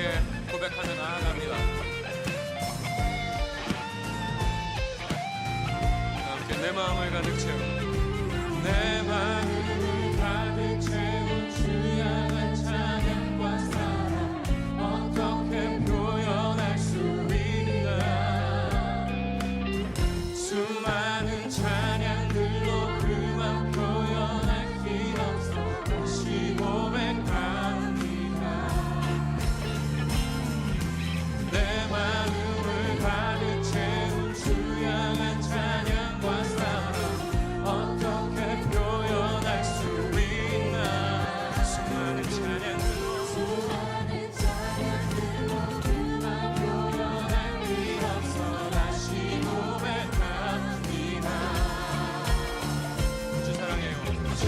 함께 고백하며 나아갑니다. 함께 내 마음을 가득 채워 내 마음을 가득 채운 주 향한 찬양과 사랑 어떻게 표현할 수 있나. 수많은 찬양들로 그만 표현할 길 없어 다시 고백합니다. 내 마음을 가득 채운 주 향한 찬양과 사랑 어떻게 표현할 수 있나. 수많은 찬양들로 그만 표현할 길 없어 다시 고백합니다. 주 사랑해요. 주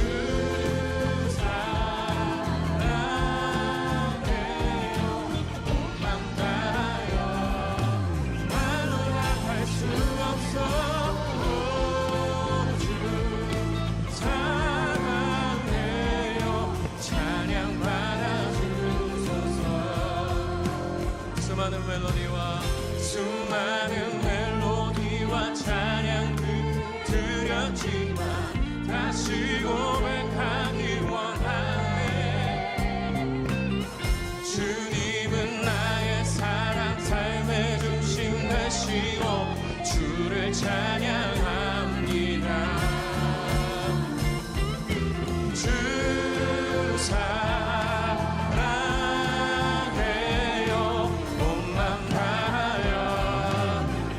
사랑해요. 온 맘 다하여 말로나 할 수 없어. 주 사랑해요. 찬양 받아주소서. 수많은 멜로디와 찬양들 드렸지만 다시 고백하기 원하네. 주님은 나의 사랑 삶의 중심 되시고 주를 찬양합니다. 주 사랑해요. 온 맘 다하여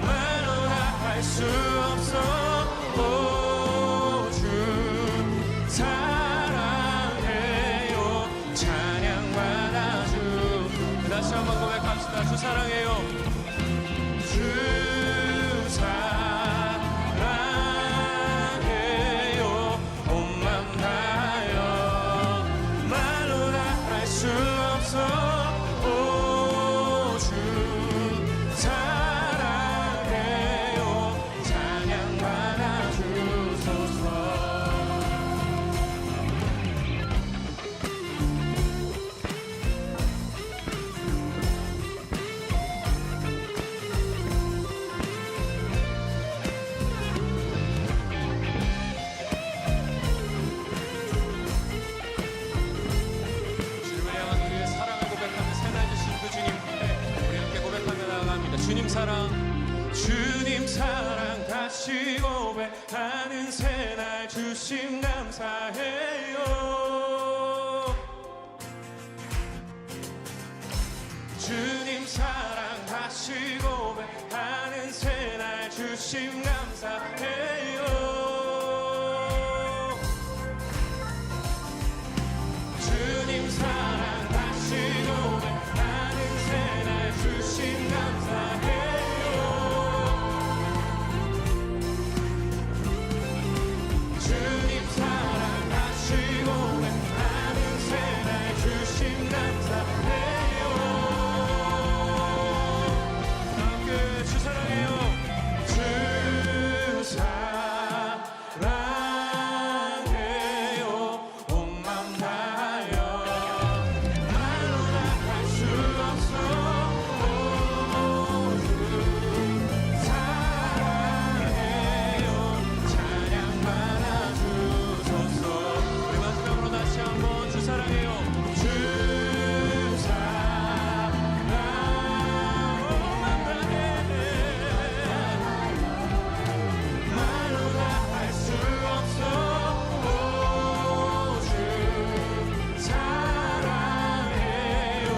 말로나 할 수 없어. 오, 주 사랑해요. 찬양 받아주. 다시 한번 고백합시다. 주 사랑해요. 주 사랑해요. 온 맘 다하여 말로나 할 수 없어. 오, 주 사랑해요. 찬양 받아주소서. 주님을 향한 우리의 사랑을 고백하며 새날 주신 그 주님 앞에 우리 함께 고백하며 나아갑니다. 주님 사랑 다시 고백하는 새날 주심 감사해요. 주님 사랑 다시 고백하는 새날 주심 감사해요. 주님 사랑 다시 고백하는 새날 주심 감사해요. 주님 사랑 다시 고백하는 새날 주심 감사해요. 함께 주 사랑해요. 주 사랑해요. 온 맘 다하여 말로나 할 수 없어. 오, 주 사랑해요. 찬양 받아주소서. 우리 마지막으로 다시 한번 주 사랑해요. 주 사랑해요. 온 맘 다해 말로나 할 수 없어. 오, 주 사랑해요.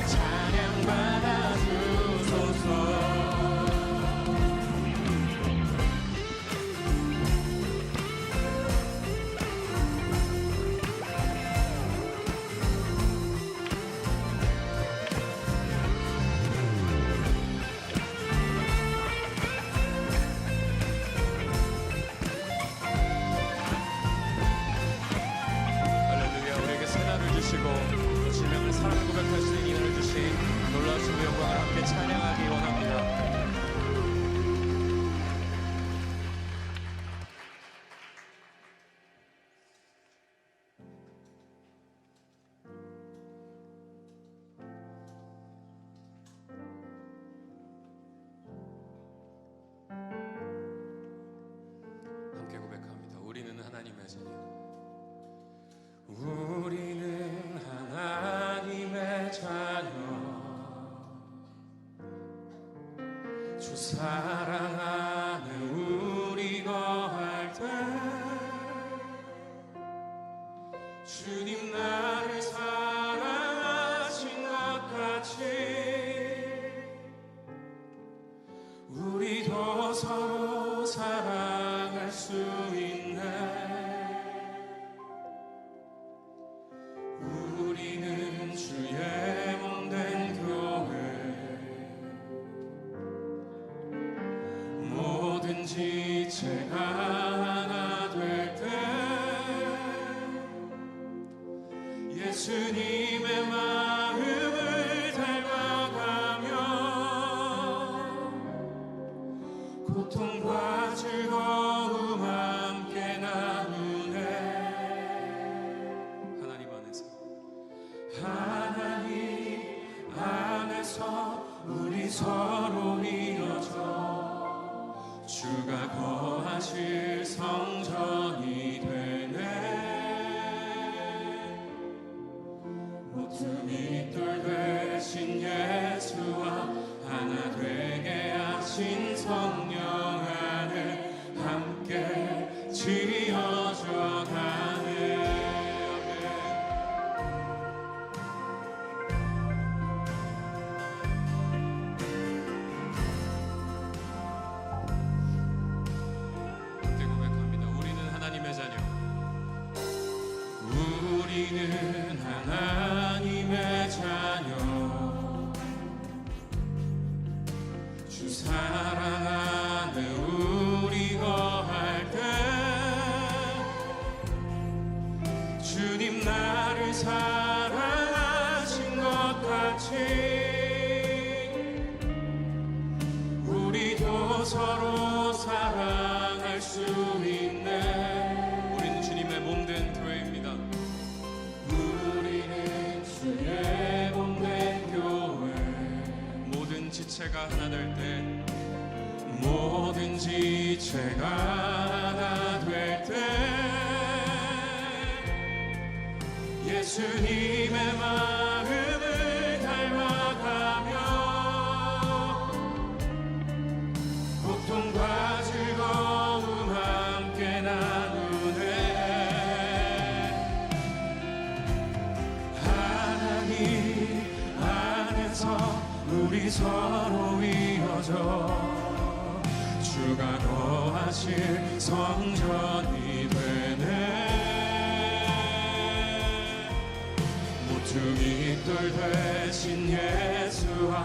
찬양 받아주소서. 할렐루야. 우리에게 새날을 주시고 또 질명을 사랑을 고백할 수 있는 인을 주신 놀라우신 그 영광을 함께 찬양하기 원합니다. 하나님의 자녀. 우리는 하나님의 자녀 주 사랑 안에 우리 거할 때 주님 나를 사랑하신 것 같이 우리도 서로 사랑할 수 있네. 우리는 주의 몸된 교회 모든 지체가 하나 될 때 예수님의 마음을 닮아가며 고통과 즐거움 함께 나누네. 하나님 안에서 우리 서로 이어져 주가 거하실 성전이 되네. 모퉁이 돌 되신 예수와 하나 되게 하신 성령 안에 함께 지어져 가네. 우리는 하나님의 자녀 주 사랑 안에 우리 거할 때 주님 나를 사랑하신 것 같이 우리도 서로 사랑할 수 있네. 우리는 주님의 몸된 교회입니다. 우리는 주의 몸된 교회 모든 지체가 하나 될 때 모든 지체가 하나 될 때 예수님의 마음을 닮아가며 고통과 즐거움 함께 나누네. 안에서 우리 서로 이어져 주가 거하실 성전이 되네. 모퉁이 돌 되신 예수와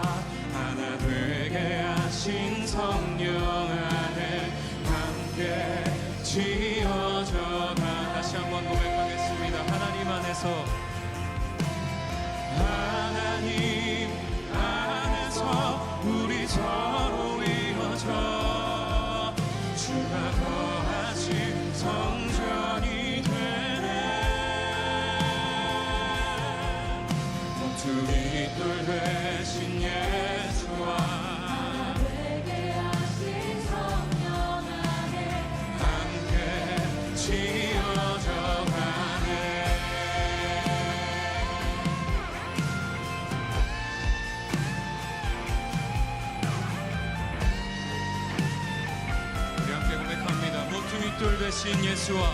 하나 되게 하신 성령 안에 함께 지어져 가. 다시 한번 고백하겠습니다. 하나님 안에서 하나님 안에서 우리 서로 이어져 주가 거하신 성전이 되네. 모퉁이 돌 되신 예수와 되게 하신 성령 안에 함께 지어져 가네. 모퉁이 돌 되신 예수와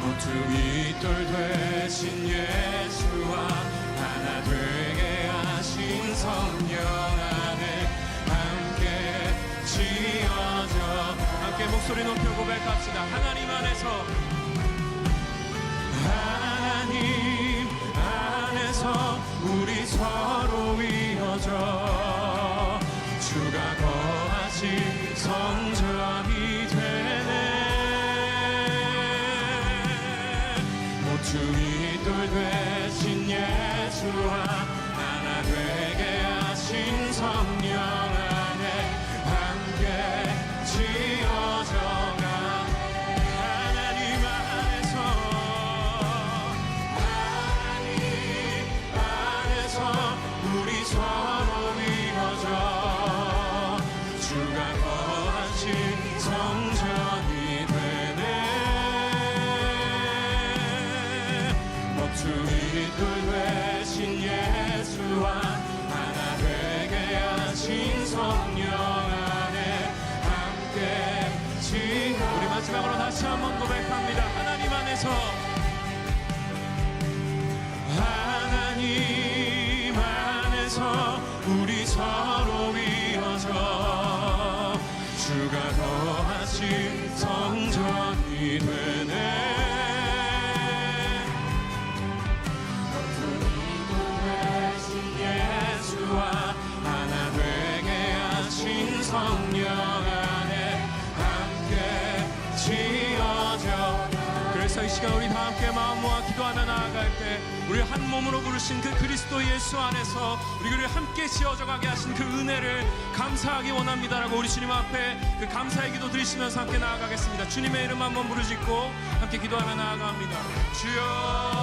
모퉁이 돌 되신 예수와 하나 되게 하신 성령 안에 함께 지어져. 함께 목소리 높여 고백합시다. 하나님 안에서 하나님 안에서 우리 서로 이어져 주가 거하신 성전이 되네. 모퉁이 돌 되신 예수와 하나 되게 하신 성령 안에 함께 지어져 가. 하나님 안에서 우리 서로 이어져 주가 거하신 성전이 되네. 둘 되신 예수와 하나 되게 하신 성령 안에 함께 지나. 우리 마지막으로 다시 한번 고백합니다. 하나님 안에서 하나님 안에서 우리 서로 이어져 주가 거하신 성전이 되네. 예수와 하나 되게 하신 성령 안에 함께 지어져. 그래서 이 시간 우리 다 함께 마음 모아 기도하며 나아갈 때 우리 한 몸으로 부르신 그 그리스도 예수 안에서 우리 교회를 함께 지어져 가게 하신 그 은혜를 감사하기 원합니다라고 우리 주님 앞에 그 감사의 기도 드리시면서 함께 나아가겠습니다. 주님의 이름 한번 부르짖고 함께 기도하며 나아갑니다. 주여.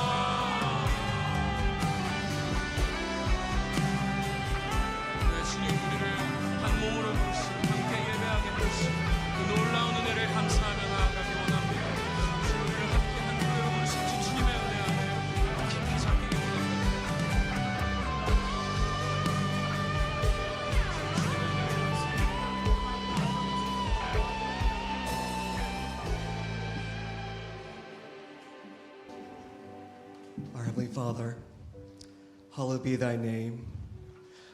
몸으로 부르시고 함께 예배하게 부르시고 그 놀라운 은혜를 감사하며 나아가기 원합니다. 주를 함께 한 교회로 부르신 주님의 은혜 안에 깊이 잠기기 원합니다. Our Heavenly Father, hallowed be thy name.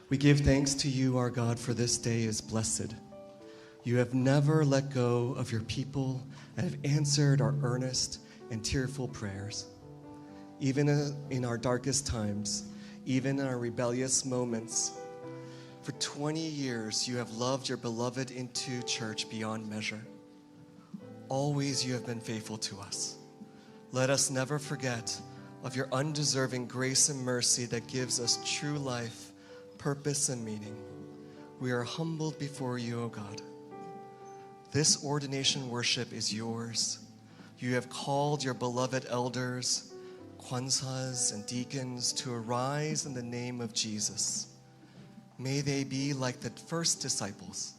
We give thanks to you, our God, for this day is blessed. You have never let go of your people and have answered our earnest and tearful prayers. Even in our darkest times, even in our rebellious moments, for 20 years you have loved your beloved into church beyond measure. Always you have been faithful to us. Let us never forget of your undeserving grace and mercy that gives us true life, purpose, and meaning. We are humbled before you, O God. This ordination worship is yours. You have called your beloved elders, kwanzas, and deacons to arise in the name of Jesus. May they be like the first disciples,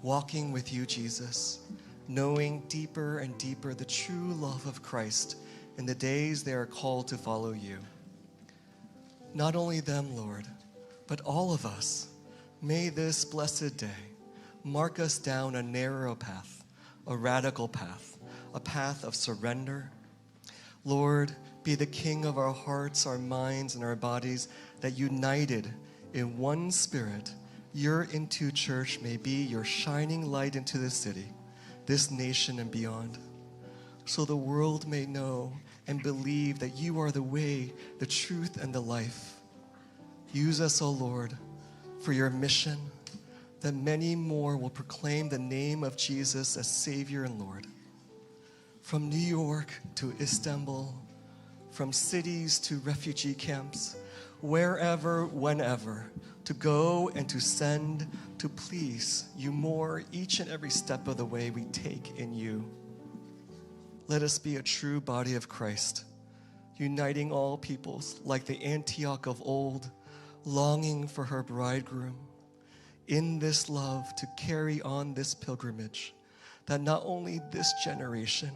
walking with you, Jesus, knowing deeper and deeper the true love of Christ in the days they are called to follow you. Not only them, Lord, but all of us, may this blessed day mark us down a narrow path, a radical path, a path of surrender. Lord, be the King of our hearts, our minds, and our bodies, that united in one spirit, your Into Church may be your shining light into this city, this nation, and beyond, so the world may know and believe that you are the way, the truth, and the life. Use us, O Lord, for your mission, that many more will proclaim the name of Jesus as Savior and Lord. From New York to Istanbul, from cities to refugee camps, wherever, whenever, to go and to send, to please you more each and every step of the way we take in you. Let us be a true body of Christ, uniting all peoples like the Antioch of old, longing for her bridegroom, in this love to carry on this pilgrimage, that not only this generation,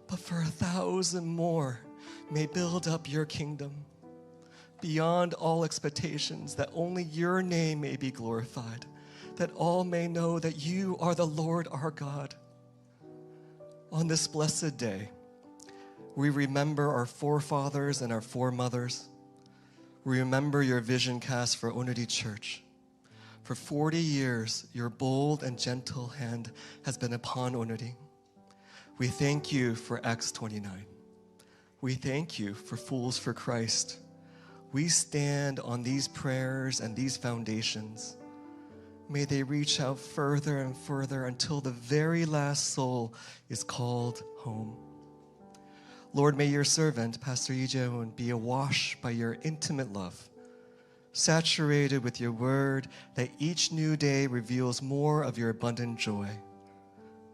but for 1,000 more may build up your kingdom, beyond all expectations, that only your name may be glorified, that all may know that you are the Lord our God. On this blessed day, we remember our forefathers and our foremothers. We remember your vision cast for Unity Church. For 40 years, your bold and gentle hand has been upon Unity. We thank you for Acts 29. We thank you for Fools for Christ. We stand on these prayers and these foundations. May they reach out further and further until the very last soul is called home. Lord, may your servant, Pastor Lee Jae-hoon, be awash by your intimate love, saturated with your word, that each new day reveals more of your abundant joy.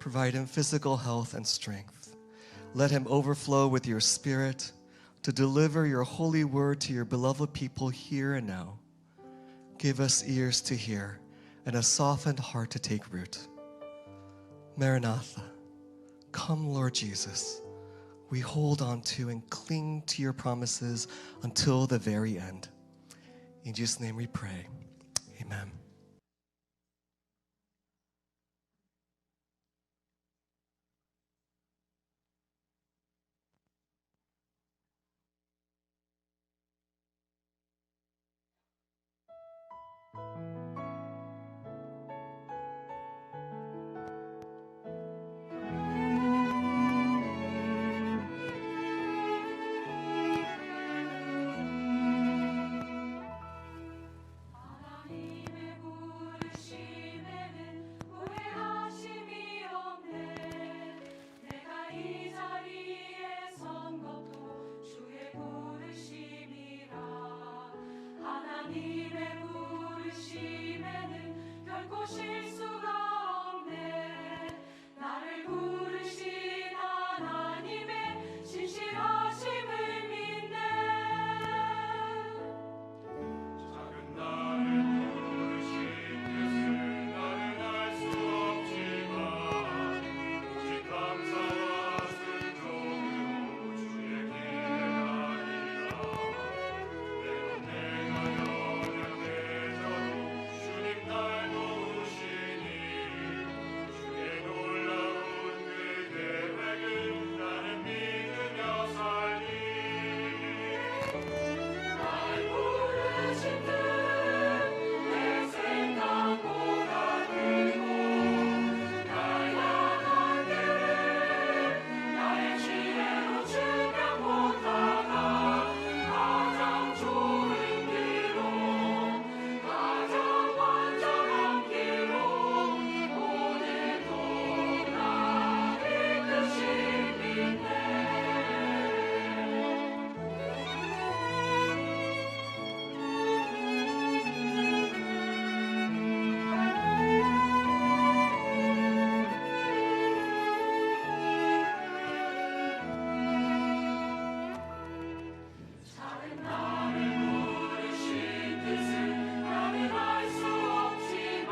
Provide him physical health and strength. Let him overflow with your spirit to deliver your holy word to your beloved people here and now. Give us ears to hear and a softened heart to take root. Maranatha, come, Lord Jesus. we hold on to and cling to your promises until the very end. In Jesus' name we pray. Amen. 하나님의 부르심에는 후회하심이 없네. 내가 이 자리에 선 것도 주의 부르심이라. 하나님의 부르심에는 결코 실수가 없네. 나를 부르신 하나님의 신실하심을 믿네. 작은 나를 부르신 뜻을 나는 알 수 없지만 오직 감사와 순종으로 주의 길을 가리라. 내가 연약해져도 주님 날 도우시니 주의 놀라운 그 계획을 나는 믿으며 살리. 날 부르신 뜻내 생각보다 크고 날 향한 계획 나의 지혜로 증명 못하나. 가장 좋은 길로 가장 완전한 길로 오늘도 날 이끄십니다. 작은 나를 부르신 뜻을 나는 알 수 없지만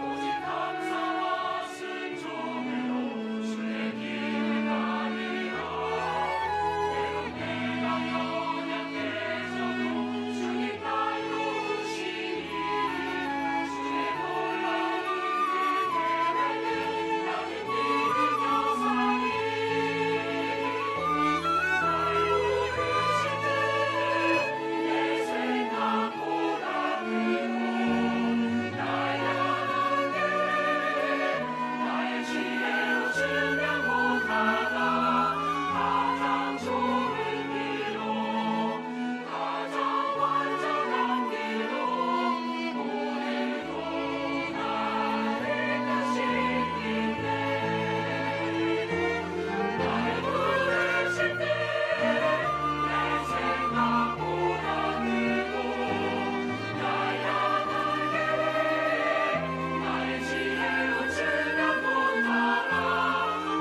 오직 감사와 순종으로 주의 길을 가리라. 때론 내가 연약해져도 주님 날 도우시니 주의 놀라운 그 계획을 나는 믿으며 살리. 날 부르신 뜻내 생각보다 크고 날 향한 계획 나의 지혜로 증명 못하나. 가장 좋은 길로 가장 완전한 길로 오늘도 날 이끄십니다. 날 부르신 뜻내 생각보다 크고 날 향한 계획 나의 지혜로 증명 못하나.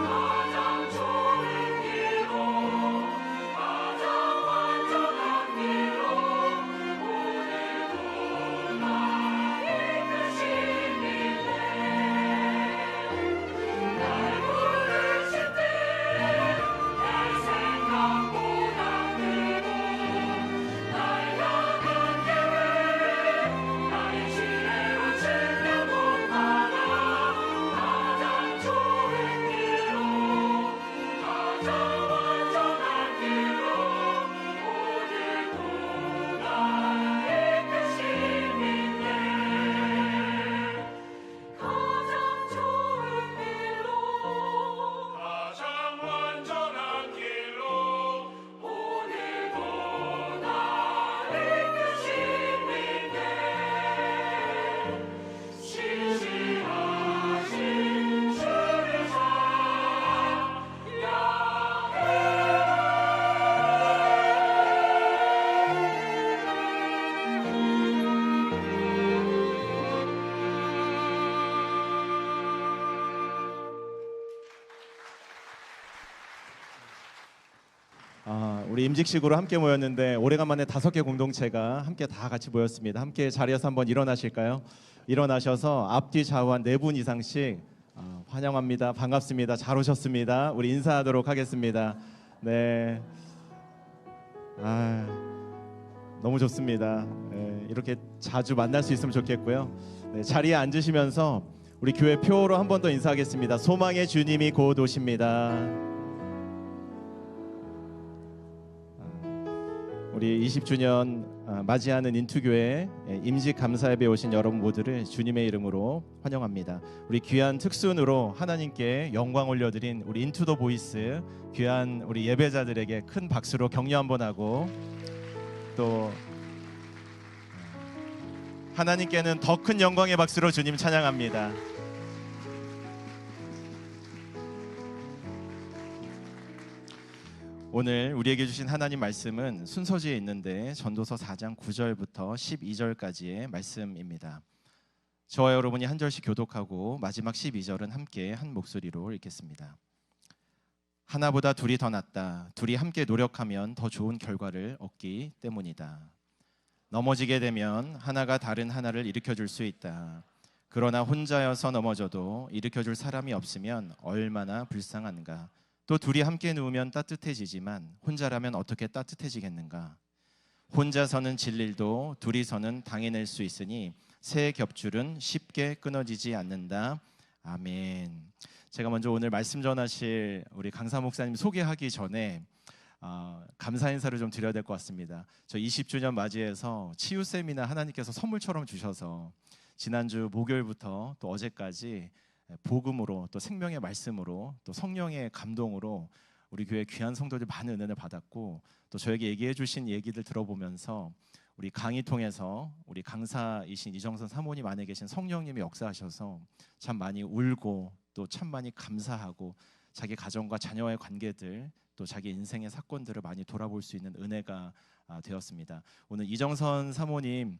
가장 좋은 길로 가장 완전한 길로 오늘도 날 이끄십니다. 날 부르신 뜻내 생각보다 크고 날 향한 계획 나의 지혜로 증명 못하나. 가장 좋은 길로 가장 완전한 길로 오늘도 날 이끄십니다. 가장 좋은 길로 가장 완전한 길로 오늘도 날 이끄십니다. 신실하신 주를 우리 임직식으로 함께 모였는데 오래간만에 5개 공동체가 함께 다 같이 모였습니다. 함께 자리에서 한번 일어나실까요? 일어나셔서 앞뒤 좌우 한 4분 이상씩 환영합니다. 반갑습니다. 잘 오셨습니다. 우리 인사하도록 하겠습니다. 네. 너무 좋습니다. 네, 이렇게 자주 만날 수 있으면 좋겠고요. 네, 자리에 앉으시면서 우리 교회 표어로 한 번 더 인사하겠습니다. 소망의 주님이 곧 오십니다. 우리 20주년 맞이하는 인투교회 임직 감사예배 오신 여러분 모두를 주님의 이름으로 환영합니다. 우리 귀한 특순으로 하나님께 영광 올려드린 우리 인투더 보이스 귀한 우리 예배자들에게 큰 박수로 격려 한번 하고, 또 하나님께는 더 큰 영광의 박수로 주님 찬양합니다. 오늘 우리에게 주신 하나님 말씀은 순서지에 있는데 전도서 4장 9절부터 12절까지의 말씀입니다. 저와 여러분이 한 절씩 교독하고 마지막 12절은 함께 한 목소리로 읽겠습니다. 하나보다 둘이 더 낫다. 둘이 함께 노력하면 더 좋은 결과를 얻기 때문이다. 넘어지게 되면 하나가 다른 하나를 일으켜줄 수 있다. 그러나 혼자여서 넘어져도 일으켜줄 사람이 없으면 얼마나 불쌍한가. 또 둘이 함께 누우면 따뜻해지지만 혼자라면 어떻게 따뜻해지겠는가. 혼자서는 질 일도 둘이서는 당해낼 수 있으니 새 겹줄은 쉽게 끊어지지 않는다. 아멘. 제가 먼저 오늘 말씀 전하실 우리 강사 목사님 소개하기 전에 감사 인사를 좀 드려야 될 것 같습니다. 저 20주년 맞이해서 치유 세미나 하나님께서 선물처럼 주셔서 지난주 목요일부터 또 어제까지 복음으로 또 생명의 말씀으로 또 성령의 감동으로 우리 교회 귀한 성도들 많은 은혜를 받았고, 또 저에게 얘기해 주신 얘기들 들어보면서 우리 강의 통해서 우리 강사이신 이정선 사모님 안에 계신 성령님이 역사하셔서 참 많이 울고 또 참 많이 감사하고 자기 가정과 자녀와의 관계들 또 자기 인생의 사건들을 많이 돌아볼 수 있는 은혜가 되었습니다. 오늘 이정선 사모님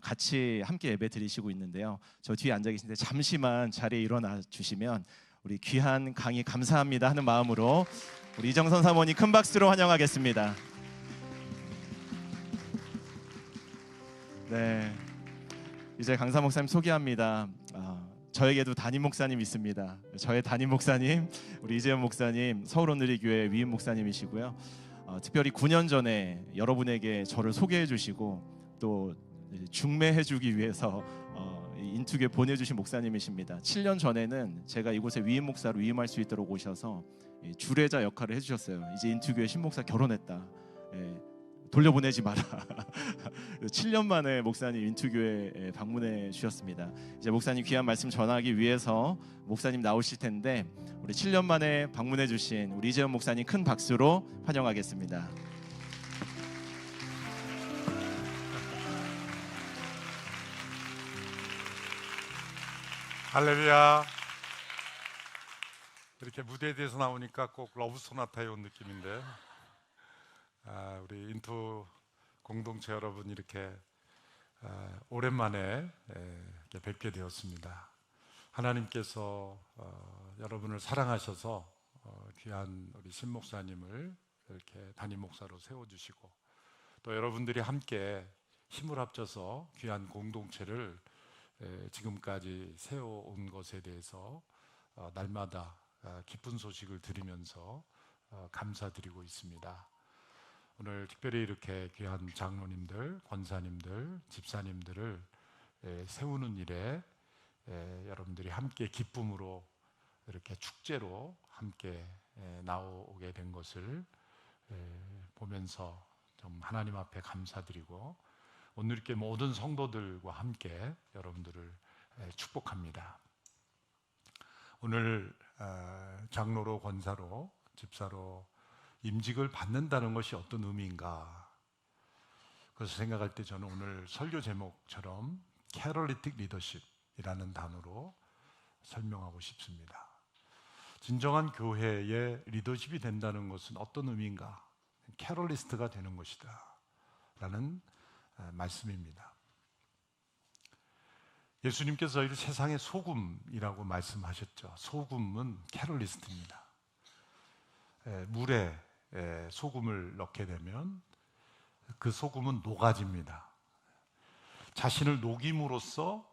같이 함께 예배 드리시고 있는데요. 저 뒤에 앉아 계신데 잠시만 자리에 일어나 주시면 우리 귀한 강의 감사합니다 하는 마음으로 우리 이정선 사모님 큰 박수로 환영하겠습니다. 네, 이제 강사 목사님 소개합니다. 저에게도 담임 목사님 있습니다. 저의 담임 목사님 우리 이재현 목사님 서울온누리교회 위임 목사님이시고요. 특별히 9년 전에 여러분에게 저를 소개해 주시고 또 중매해 주기 위해서 인투교회 보내주신 목사님이십니다. 7년 전에는 제가 이곳에 위임 목사로 위임할 수 있도록 오셔서 주례자 역할을 해주셨어요. 이제 인투교회 신목사 결혼했다. 돌려보내지 마라. 7년 만에 목사님 인투교회에 방문해 주셨습니다. 이제 목사님 귀한 말씀 전하기 위해서 목사님 나오실 텐데 우리 7년 만에 방문해 주신 우리 이재현 목사님 큰 박수로 환영하겠습니다. 할렐루야. 이렇게 무대에 대해서 나오니까 꼭 러브 소나타에 온 느낌인데, 우리 인투 공동체 여러분 이렇게 오랜만에 이렇게 뵙게 되었습니다. 하나님께서 여러분을 사랑하셔서 귀한 우리 신 목사님을 이렇게 담임 목사로 세워주시고, 또 여러분들이 함께 힘을 합쳐서 귀한 공동체를 지금까지 세워온 것에 대해서 날마다 기쁜 소식을 들으면서 감사드리고 있습니다. 오늘 특별히 이렇게 귀한 장로님들, 권사님들, 집사님들을 세우는 일에 여러분들이 함께 기쁨으로 이렇게 축제로 함께 나오게 된 것을 보면서 좀 하나님 앞에 감사드리고, 오늘 이렇게 모든 성도들과 함께 여러분들을 축복합니다. 오늘 장로로, 권사로, 집사로 임직을 받는다는 것이 어떤 의미인가? 그래서 생각할 때 저는 오늘 설교 제목처럼 캐럴리틱 리더십이라는 단어로 설명하고 싶습니다. 진정한 교회의 리더십이 된다는 것은 어떤 의미인가? 캐럴리스트가 되는 것이다 라는 말씀입니다. 예수님께서 이 세상의 소금이라고 말씀하셨죠. 소금은 캐럴리스트입니다. 물에 소금을 넣게 되면 그 소금은 녹아집니다. 자신을 녹임으로써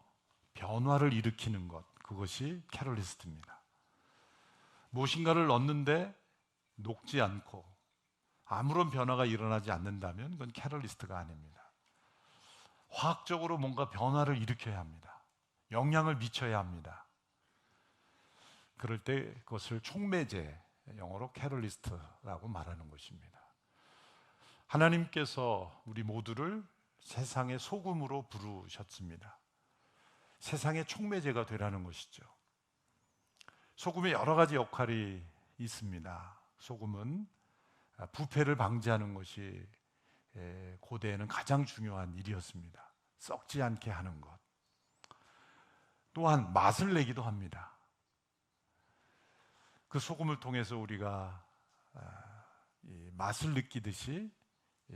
변화를 일으키는 것, 그것이 캐럴리스트입니다. 무엇인가를 넣는데 녹지 않고 아무런 변화가 일어나지 않는다면 그건 캐럴리스트가 아닙니다. 화학적으로 뭔가 변화를 일으켜야 합니다. 영향을 미쳐야 합니다. 그럴 때 그것을 촉매제, 영어로 캐럴리스트라고 말하는 것입니다. 하나님께서 우리 모두를 세상의 소금으로 부르셨습니다. 세상의 촉매제가 되라는 것이죠. 소금에 여러 가지 역할이 있습니다. 소금은 부패를 방지하는 것이 고대에는 가장 중요한 일이었습니다. 썩지 않게 하는 것. 또한 맛을 내기도 합니다. 그 소금을 통해서 우리가 이 맛을 느끼듯이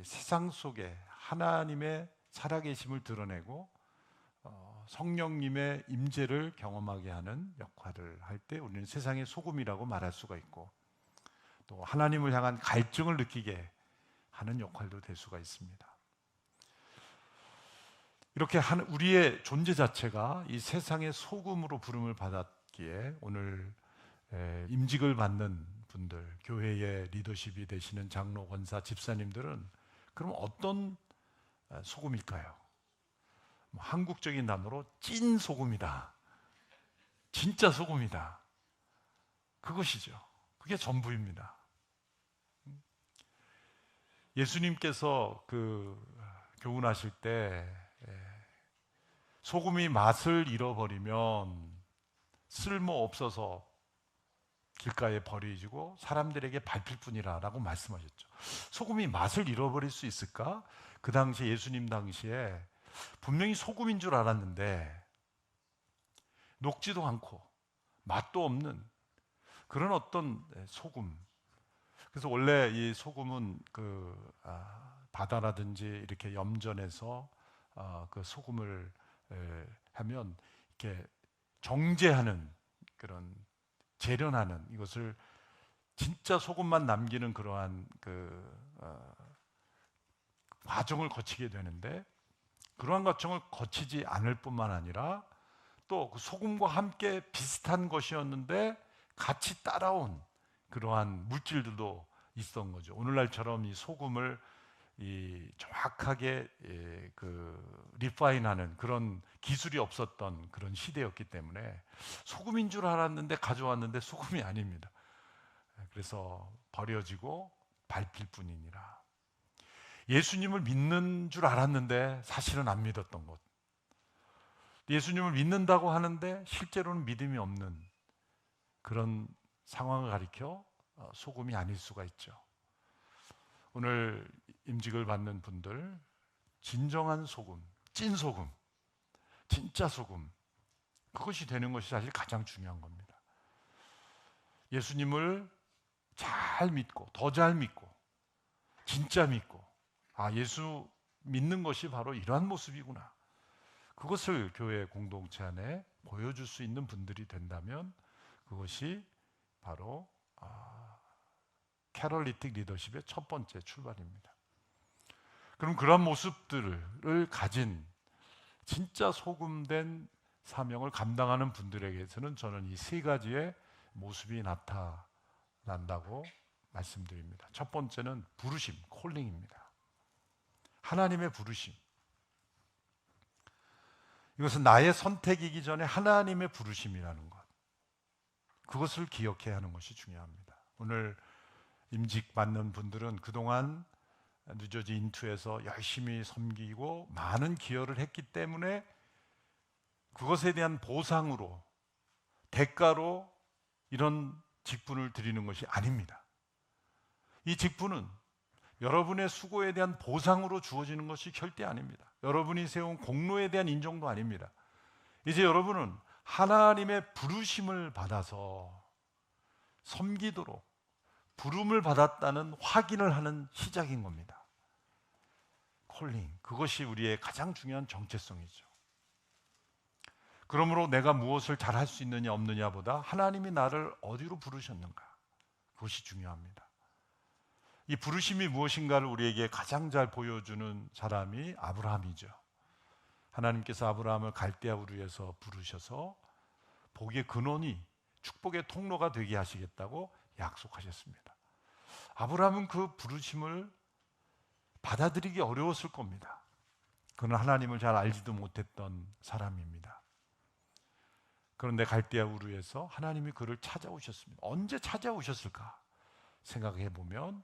세상 속에 하나님의 살아계심을 드러내고 성령님의 임재를 경험하게 하는 역할을 할 때 우리는 세상의 소금이라고 말할 수가 있고, 또 하나님을 향한 갈증을 느끼게 하는 역할도 될 수가 있습니다. 이렇게 우리의 존재 자체가 이 세상의 소금으로 부름을 받았기에 오늘 임직을 받는 분들, 교회의 리더십이 되시는 장로, 권사, 집사님들은 그럼 어떤 소금일까요? 한국적인 단어로 찐 소금이다. 진짜 소금이다. 그것이죠. 그게 전부입니다. 예수님께서 교훈하실 때 소금이 맛을 잃어버리면 쓸모없어서 길가에 버리지고 사람들에게 밟힐 뿐이라 라고 말씀하셨죠. 소금이 맛을 잃어버릴 수 있을까? 그 당시 예수님 당시에 분명히 소금인 줄 알았는데 녹지도 않고 맛도 없는 그런 어떤 소금. 그래서 원래 이 소금은 바다라든지 이렇게 염전해서 그 소금을 하면 이렇게 정제하는, 그런 재련하는, 이것을 진짜 소금만 남기는 그러한 과정을 거치게 되는데, 그러한 과정을 거치지 않을 뿐만 아니라 또 그 소금과 함께 비슷한 것이었는데 같이 따라온 그러한 물질들도 있었던 거죠. 오늘날처럼 이 소금을 정확하게 리파인하는 그런 기술이 없었던 그런 시대였기 때문에 소금인 줄 알았는데 가져왔는데 소금이 아닙니다. 그래서 버려지고 밟힐 뿐이니라. 예수님을 믿는 줄 알았는데 사실은 안 믿었던 것. 예수님을 믿는다고 하는데 실제로는 믿음이 없는 그런 상황을 가리켜 소금이 아닐 수가 있죠. 오늘 임직을 받는 분들, 진정한 소금, 찐 소금, 진짜 소금, 그것이 되는 것이 사실 가장 중요한 겁니다. 예수님을 잘 믿고, 더 잘 믿고, 진짜 믿고, 예수 믿는 것이 바로 이러한 모습이구나. 그것을 교회 공동체 안에 보여줄 수 있는 분들이 된다면 그것이 바로 캐럴리틱 리더십의 첫 번째 출발입니다. 그럼 그런 모습들을 가진 진짜 소금된 사명을 감당하는 분들에게서는 저는 이 세 가지의 모습이 나타난다고 말씀드립니다. 첫 번째는 부르심, 콜링입니다. 하나님의 부르심. 이것은 나의 선택이기 전에 하나님의 부르심이라는 것. 그것을 기억해야 하는 것이 중요합니다. 오늘 임직 받는 분들은 그동안 뉴저지 인투에서 열심히 섬기고 많은 기여를 했기 때문에 그것에 대한 보상으로, 대가로 이런 직분을 드리는 것이 아닙니다. 이 직분은 여러분의 수고에 대한 보상으로 주어지는 것이 절대 아닙니다. 여러분이 세운 공로에 대한 인정도 아닙니다. 이제 여러분은 하나님의 부르심을 받아서 섬기도록 부름을 받았다는 확인을 하는 시작인 겁니다. 콜링, 그것이 우리의 가장 중요한 정체성이죠. 그러므로 내가 무엇을 잘할 수 있느냐 없느냐보다 하나님이 나를 어디로 부르셨는가, 그것이 중요합니다. 이 부르심이 무엇인가를 우리에게 가장 잘 보여주는 사람이 아브라함이죠. 하나님께서 아브라함을 갈대아 우르에서 부르셔서 복의 근원이 축복의 통로가 되게 하시겠다고 약속하셨습니다. 아브라함은 그 부르심을 받아들이기 어려웠을 겁니다. 그는 하나님을 잘 알지도 못했던 사람입니다. 그런데 갈대아 우르에서 하나님이 그를 찾아오셨습니다. 언제 찾아오셨을까 생각해 보면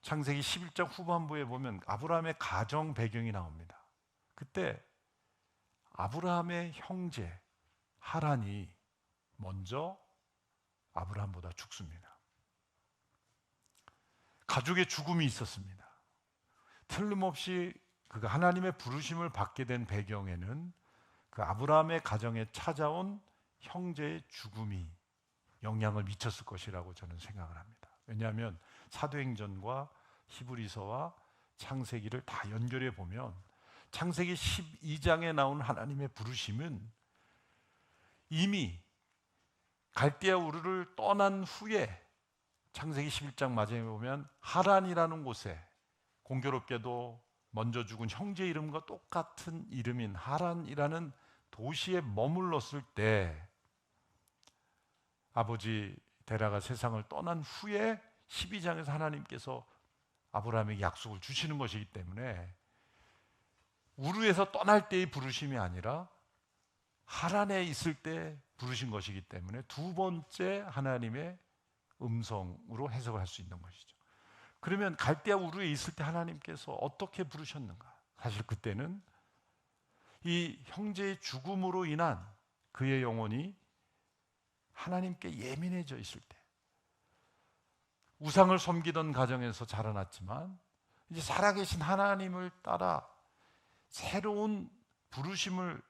창세기 11장 후반부에 보면 아브라함의 가정 배경이 나옵니다. 그때 아브라함의 형제 하란이 먼저 아브라함보다 죽습니다. 가족의 죽음이 있었습니다. 틀림없이 그가 하나님의 부르심을 받게 된 배경에는 그 아브라함의 가정에 찾아온 형제의 죽음이 영향을 미쳤을 것이라고 저는 생각을 합니다. 왜냐하면 사도행전과 히브리서와 창세기를 다 연결해 보면 창세기 12장에 나온 하나님의 부르심은 이미 갈대아 우르를 떠난 후에 창세기 11장 마지막에 보면 하란이라는 곳에 공교롭게도 먼저 죽은 형제 이름과 똑같은 이름인 하란이라는 도시에 머물렀을 때 아버지 데라가 세상을 떠난 후에 12장에서 하나님께서 아브라함에게 약속을 주시는 것이기 때문에 우르에서 떠날 때의 부르심이 아니라 하란에 있을 때 부르신 것이기 때문에 두 번째 하나님의 음성으로 해석을 할 수 있는 것이죠. 그러면 갈대아 우르에 있을 때 하나님께서 어떻게 부르셨는가? 사실 그때는 이 형제의 죽음으로 인한 그의 영혼이 하나님께 예민해져 있을 때, 우상을 섬기던 가정에서 자라났지만 이제 살아계신 하나님을 따라 새로운 부르심을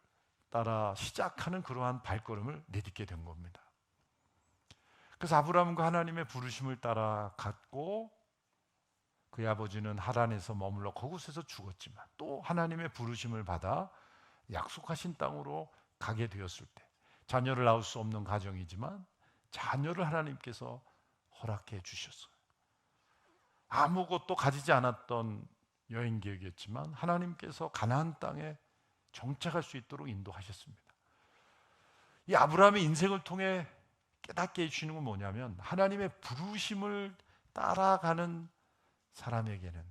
따라 시작하는 그러한 발걸음을 내딛게 된 겁니다. 그래서 아브라함과 하나님의 부르심을 따라 갔고 그의 아버지는 하란에서 머물러 그곳에서 죽었지만 또 하나님의 부르심을 받아 약속하신 땅으로 가게 되었을 때 자녀를 낳을 수 없는 가정이지만 자녀를 하나님께서 허락해 주셨어요. 아무것도 가지지 않았던 여행 계획이었지만 하나님께서 가나안 땅에 정착할 수 있도록 인도하셨습니다. 이 아브라함의 인생을 통해 깨닫게 해주시는 건 뭐냐면 하나님의 부르심을 따라가는 사람에게는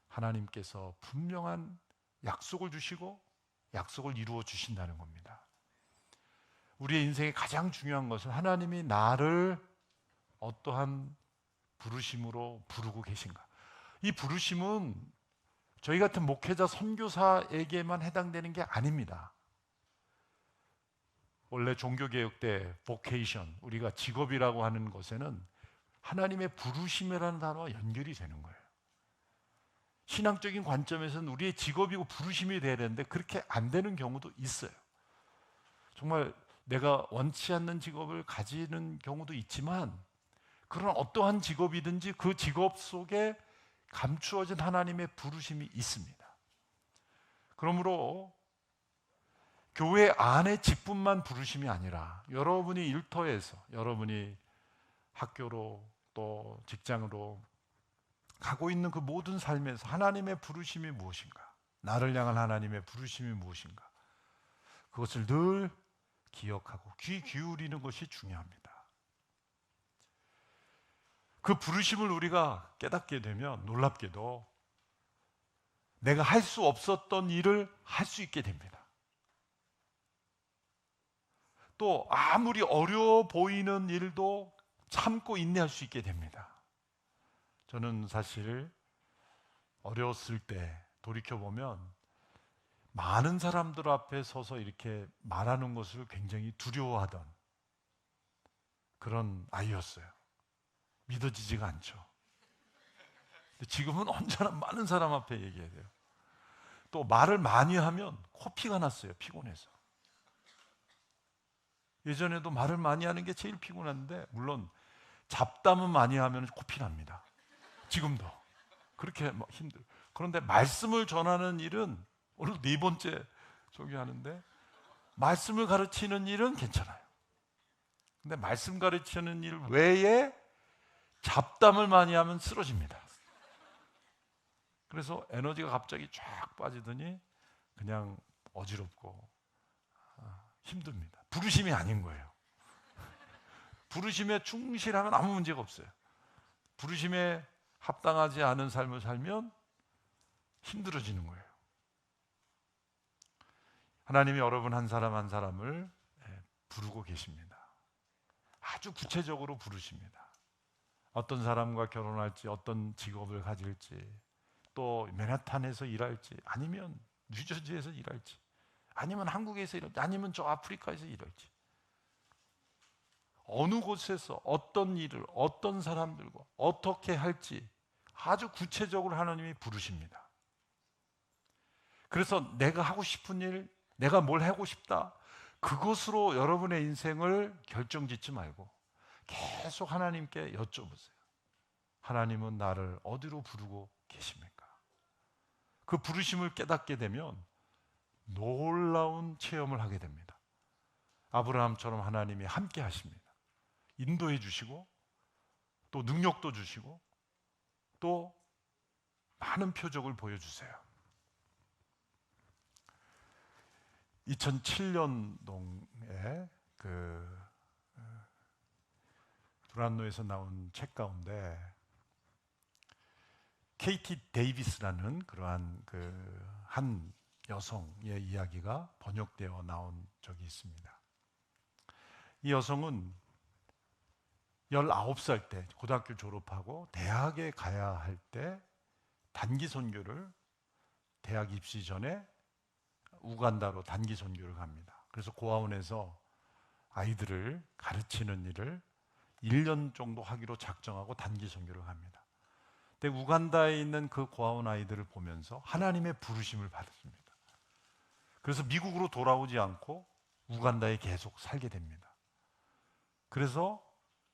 하나님께서 분명한 약속을 주시고 약속을 이루어 주신다는 겁니다. 우리의 인생의 가장 중요한 것은 하나님이 나를 어떠한 부르심으로 부르고 계신가. 이 부르심은 저희 같은 목회자 선교사에게만 해당되는 게 아닙니다. 원래 종교개혁 때 vocation, 우리가 직업이라고 하는 것에는 하나님의 부르심이라는 단어와 연결이 되는 거예요. 신앙적인 관점에서는 우리의 직업이고 부르심이 돼야 되는데 그렇게 안 되는 경우도 있어요. 정말 내가 원치 않는 직업을 가지는 경우도 있지만 그런 어떠한 직업이든지 그 직업 속에 감추어진 하나님의 부르심이 있습니다. 그러므로 교회 안의 직분만 부르심이 아니라 여러분이 일터에서, 여러분이 학교로 또 직장으로 가고 있는 그 모든 삶에서 하나님의 부르심이 무엇인가, 나를 향한 하나님의 부르심이 무엇인가, 그것을 늘 기억하고 귀 기울이는 것이 중요합니다. 그 부르심을 우리가 깨닫게 되면 놀랍게도 내가 할 수 없었던 일을 할 수 있게 됩니다. 또 아무리 어려워 보이는 일도 참고 인내할 수 있게 됩니다. 저는 사실 어려웠을 때 돌이켜보면 많은 사람들 앞에 서서 이렇게 말하는 것을 굉장히 두려워하던 그런 아이였어요. 믿어지지가 않죠. 근데 지금은 언제나 많은 사람 앞에 얘기해야 돼요. 또 말을 많이 하면 코피가 났어요. 피곤해서. 예전에도 말을 많이 하는 게 제일 피곤한데 물론 잡담은 많이 하면 코피 납니다. 지금도 그렇게 막 힘들어요. 그런데 말씀을 전하는 일은 오늘 4번째 소개하는데 말씀을 가르치는 일은 괜찮아요. 근데 말씀 가르치는 일 외에 잡담을 많이 하면 쓰러집니다. 그래서 에너지가 갑자기 쫙 빠지더니 그냥 어지럽고 힘듭니다. 부르심이 아닌 거예요. 부르심에 충실하면 아무 문제가 없어요. 부르심에 합당하지 않은 삶을 살면 힘들어지는 거예요. 하나님이 여러분 한 사람 한 사람을 부르고 계십니다. 아주 구체적으로 부르십니다. 어떤 사람과 결혼할지, 어떤 직업을 가질지, 또 맨하탄에서 일할지, 아니면 뉴저지에서 일할지, 아니면 한국에서 일할지, 아니면 저 아프리카에서 일할지, 어느 곳에서 어떤 일을 어떤 사람들과 어떻게 할지 아주 구체적으로 하나님이 부르십니다. 그래서 내가 하고 싶은 일, 내가 뭘 하고 싶다, 그것으로 여러분의 인생을 결정짓지 말고 계속 하나님께 여쭤보세요. 하나님은 나를 어디로 부르고 계십니까? 그 부르심을 깨닫게 되면 놀라운 체험을 하게 됩니다. 아브라함처럼 하나님이 함께 하십니다. 인도해 주시고 또 능력도 주시고 또 많은 표적을 보여주세요. 2007년도에 브란노에서 나온 책 가운데 케이티 데이비스라는 그러한 한 여성의 이야기가 번역되어 나온 적이 있습니다. 이 여성은 19살 때 고등학교 졸업하고 대학에 가야 할 때 단기 선교를 대학 입시 전에 우간다로 단기 선교를 갑니다. 그래서 고아원에서 아이들을 가르치는 일을 1년 정도 하기로 작정하고 단기 선교를 갑니다. 근데 우간다에 있는 그 고아원 아이들을 보면서 하나님의 부르심을 받습니다. 그래서 미국으로 돌아오지 않고 우간다에 계속 살게 됩니다. 그래서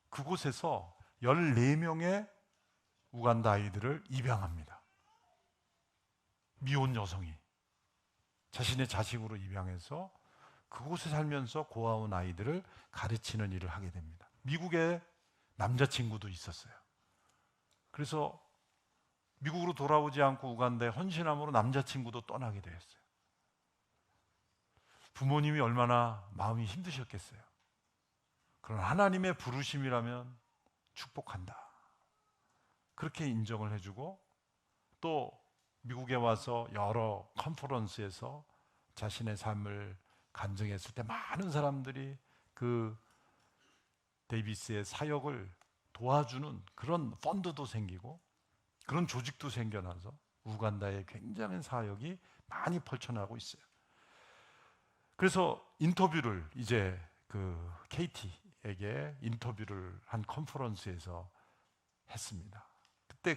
그곳에서 14명의 우간다 아이들을 입양합니다. 미혼 여성이 자신의 자식으로 입양해서 그곳에 살면서 고아원 아이들을 가르치는 일을 하게 됩니다. 미국에 남자친구도 있었어요. 그래서 미국으로 돌아오지 않고 우간다에 헌신함으로 남자친구도 떠나게 되었어요. 부모님이 얼마나 마음이 힘드셨겠어요. 그러나 하나님의 부르심이라면 축복한다, 그렇게 인정을 해주고 또 미국에 와서 여러 컨퍼런스에서 자신의 삶을 간증했을 때 많은 사람들이 그 데이비스의 사역을 도와주는 그런 펀드도 생기고 그런 조직도 생겨나서 우간다에 굉장한 사역이 많이 펼쳐나가고 있어요. 그래서 인터뷰를 이제 케이티에게 인터뷰를 한 컨퍼런스에서 했습니다. 그때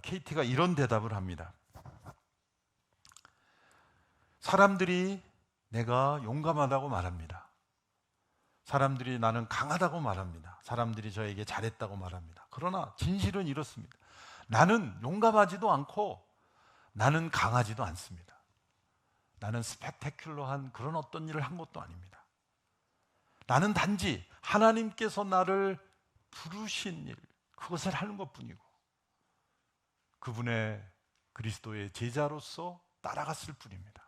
케이티가 이런 대답을 합니다. 사람들이 내가 용감하다고 말합니다. 사람들이 나는 강하다고 말합니다. 사람들이 저에게 잘했다고 말합니다. 그러나 진실은 이렇습니다. 나는 용감하지도 않고 나는 강하지도 않습니다. 나는 스펙테큘러한 그런 어떤 일을 한 것도 아닙니다. 나는 단지 하나님께서 나를 부르신 일, 그것을 하는 것뿐이고 그분의 그리스도의 제자로서 따라갔을 뿐입니다.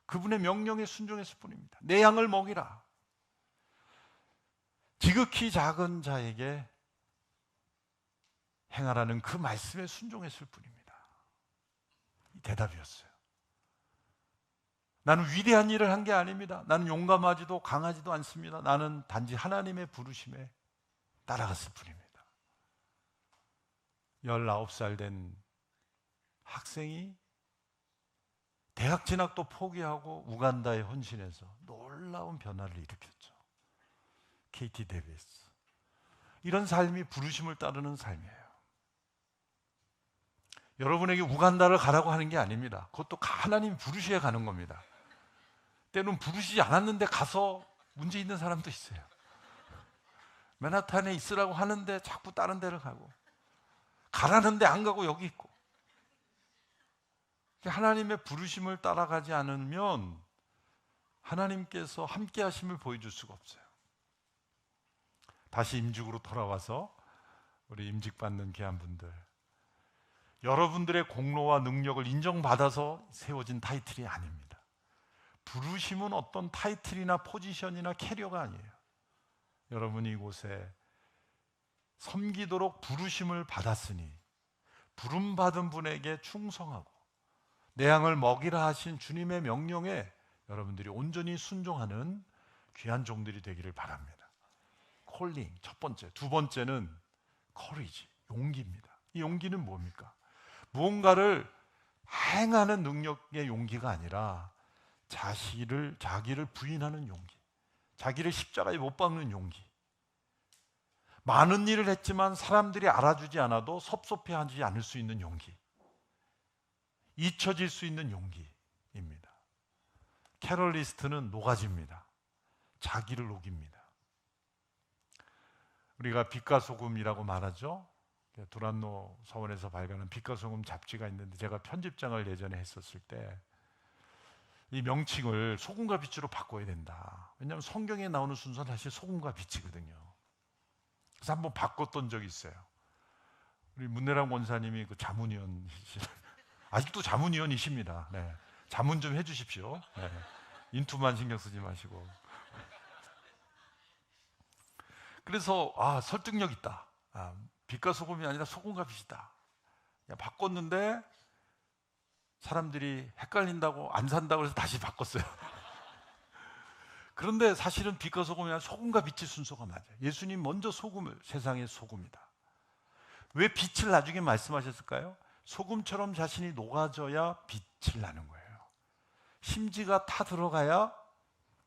그분의 명령에 순종했을 뿐입니다. 내 양을 먹이라. 지극히 작은 자에게 행하라는 그 말씀에 순종했을 뿐입니다. 이 대답이었어요. 나는 위대한 일을 한 게 아닙니다. 나는 용감하지도 강하지도 않습니다. 나는 단지 하나님의 부르심에 따라갔을 뿐입니다. 19살 된 학생이 대학 진학도 포기하고 우간다에 헌신해서 놀라운 변화를 일으켰죠. 케이티 데이비스. 이런 삶이 부르심을 따르는 삶이에요. 여러분에게 우간다를 가라고 하는 게 아닙니다. 그것도 하나님 부르셔야 가는 겁니다. 때는 부르시지 않았는데 가서 문제 있는 사람도 있어요. 맨하탄에 있으라고 하는데 자꾸 다른 데를 가고, 가라는데 안 가고 여기 있고. 하나님의 부르심을 따라가지 않으면 하나님께서 함께 하심을 보여줄 수가 없어요. 다시 임직으로 돌아와서 우리 임직받는 귀한 분들, 여러분들의 공로와 능력을 인정받아서 세워진 타이틀이 아닙니다. 부르심은 어떤 타이틀이나 포지션이나 캐리어가 아니에요. 여러분이 이곳에 섬기도록 부르심을 받았으니 부름받은 분에게 충성하고 내 양을 먹이라 하신 주님의 명령에 여러분들이 온전히 순종하는 귀한 종들이 되기를 바랍니다. 콜링 첫 번째. 두 번째는 커리지, 용기입니다. 이 용기는 뭡니까? 무언가를 행하는 능력의 용기가 아니라 자기를 부인하는 용기, 자기를 십자가에 못 박는 용기. 많은 일을 했지만 사람들이 알아주지 않아도 섭섭해하지 않을 수 있는 용기, 잊혀질 수 있는 용기입니다. 캐럴리스트는 노가지입니다. 자기를 녹입니다. 우리가 빛과 소금이라고 말하죠. 두란노 서원에서 발간한 빛과 소금 잡지가 있는데 제가 편집장을 예전에 했었을 때 이 명칭을 소금과 빛으로 바꿔야 된다. 왜냐하면 성경에 나오는 순서는 사실 소금과 빛이거든요. 그래서 한번 바꿨던 적이 있어요. 우리 문내랑 권사님이 그 자문위원이시죠. 아직도 자문위원이십니다. 네. 자문 좀 해주십시오. 네. 인투만 신경 쓰지 마시고. 그래서 설득력 있다. 빛과 소금이 아니라 소금과 빛이다. 바꿨는데 사람들이 헷갈린다고 안 산다고 해서 다시 바꿨어요. 그런데 사실은 빛과 소금이 아니라 소금과 빛의 순서가 맞아요. 예수님 먼저 소금을, 세상의 소금이다. 왜 빛을 나중에 말씀하셨을까요? 소금처럼 자신이 녹아져야 빛을 나는 거예요. 심지가 타 들어가야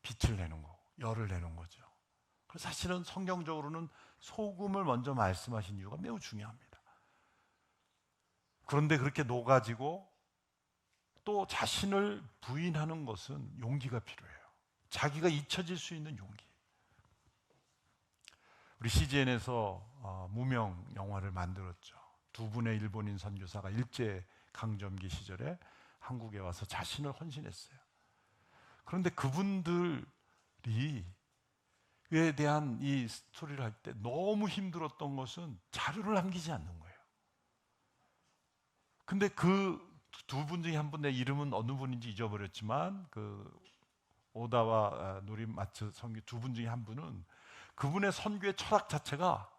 빛을 내는 거고 열을 내는 거죠. 그래서 사실은 성경적으로는 소금을 먼저 말씀하신 이유가 매우 중요합니다. 그런데 그렇게 녹아지고 또 자신을 부인하는 것은 용기가 필요해요. 자기가 잊혀질 수 있는 용기. 우리 CGN에서 무명 영화를 만들었죠. 두 분의 일본인 선교사가 일제 강점기 시절에 한국에 와서 자신을 헌신했어요. 그런데 그분들이 에 대한 이 스토리를 할 때 너무 힘들었던 것은 자료를 남기지 않는 거예요. 근데 그 두 분 중에 한 분, 내 이름은 어느 분인지 잊어버렸지만 그 오다와 노리마츠 선교 두 분 중에 한 분은 그분의 선교의 철학 자체가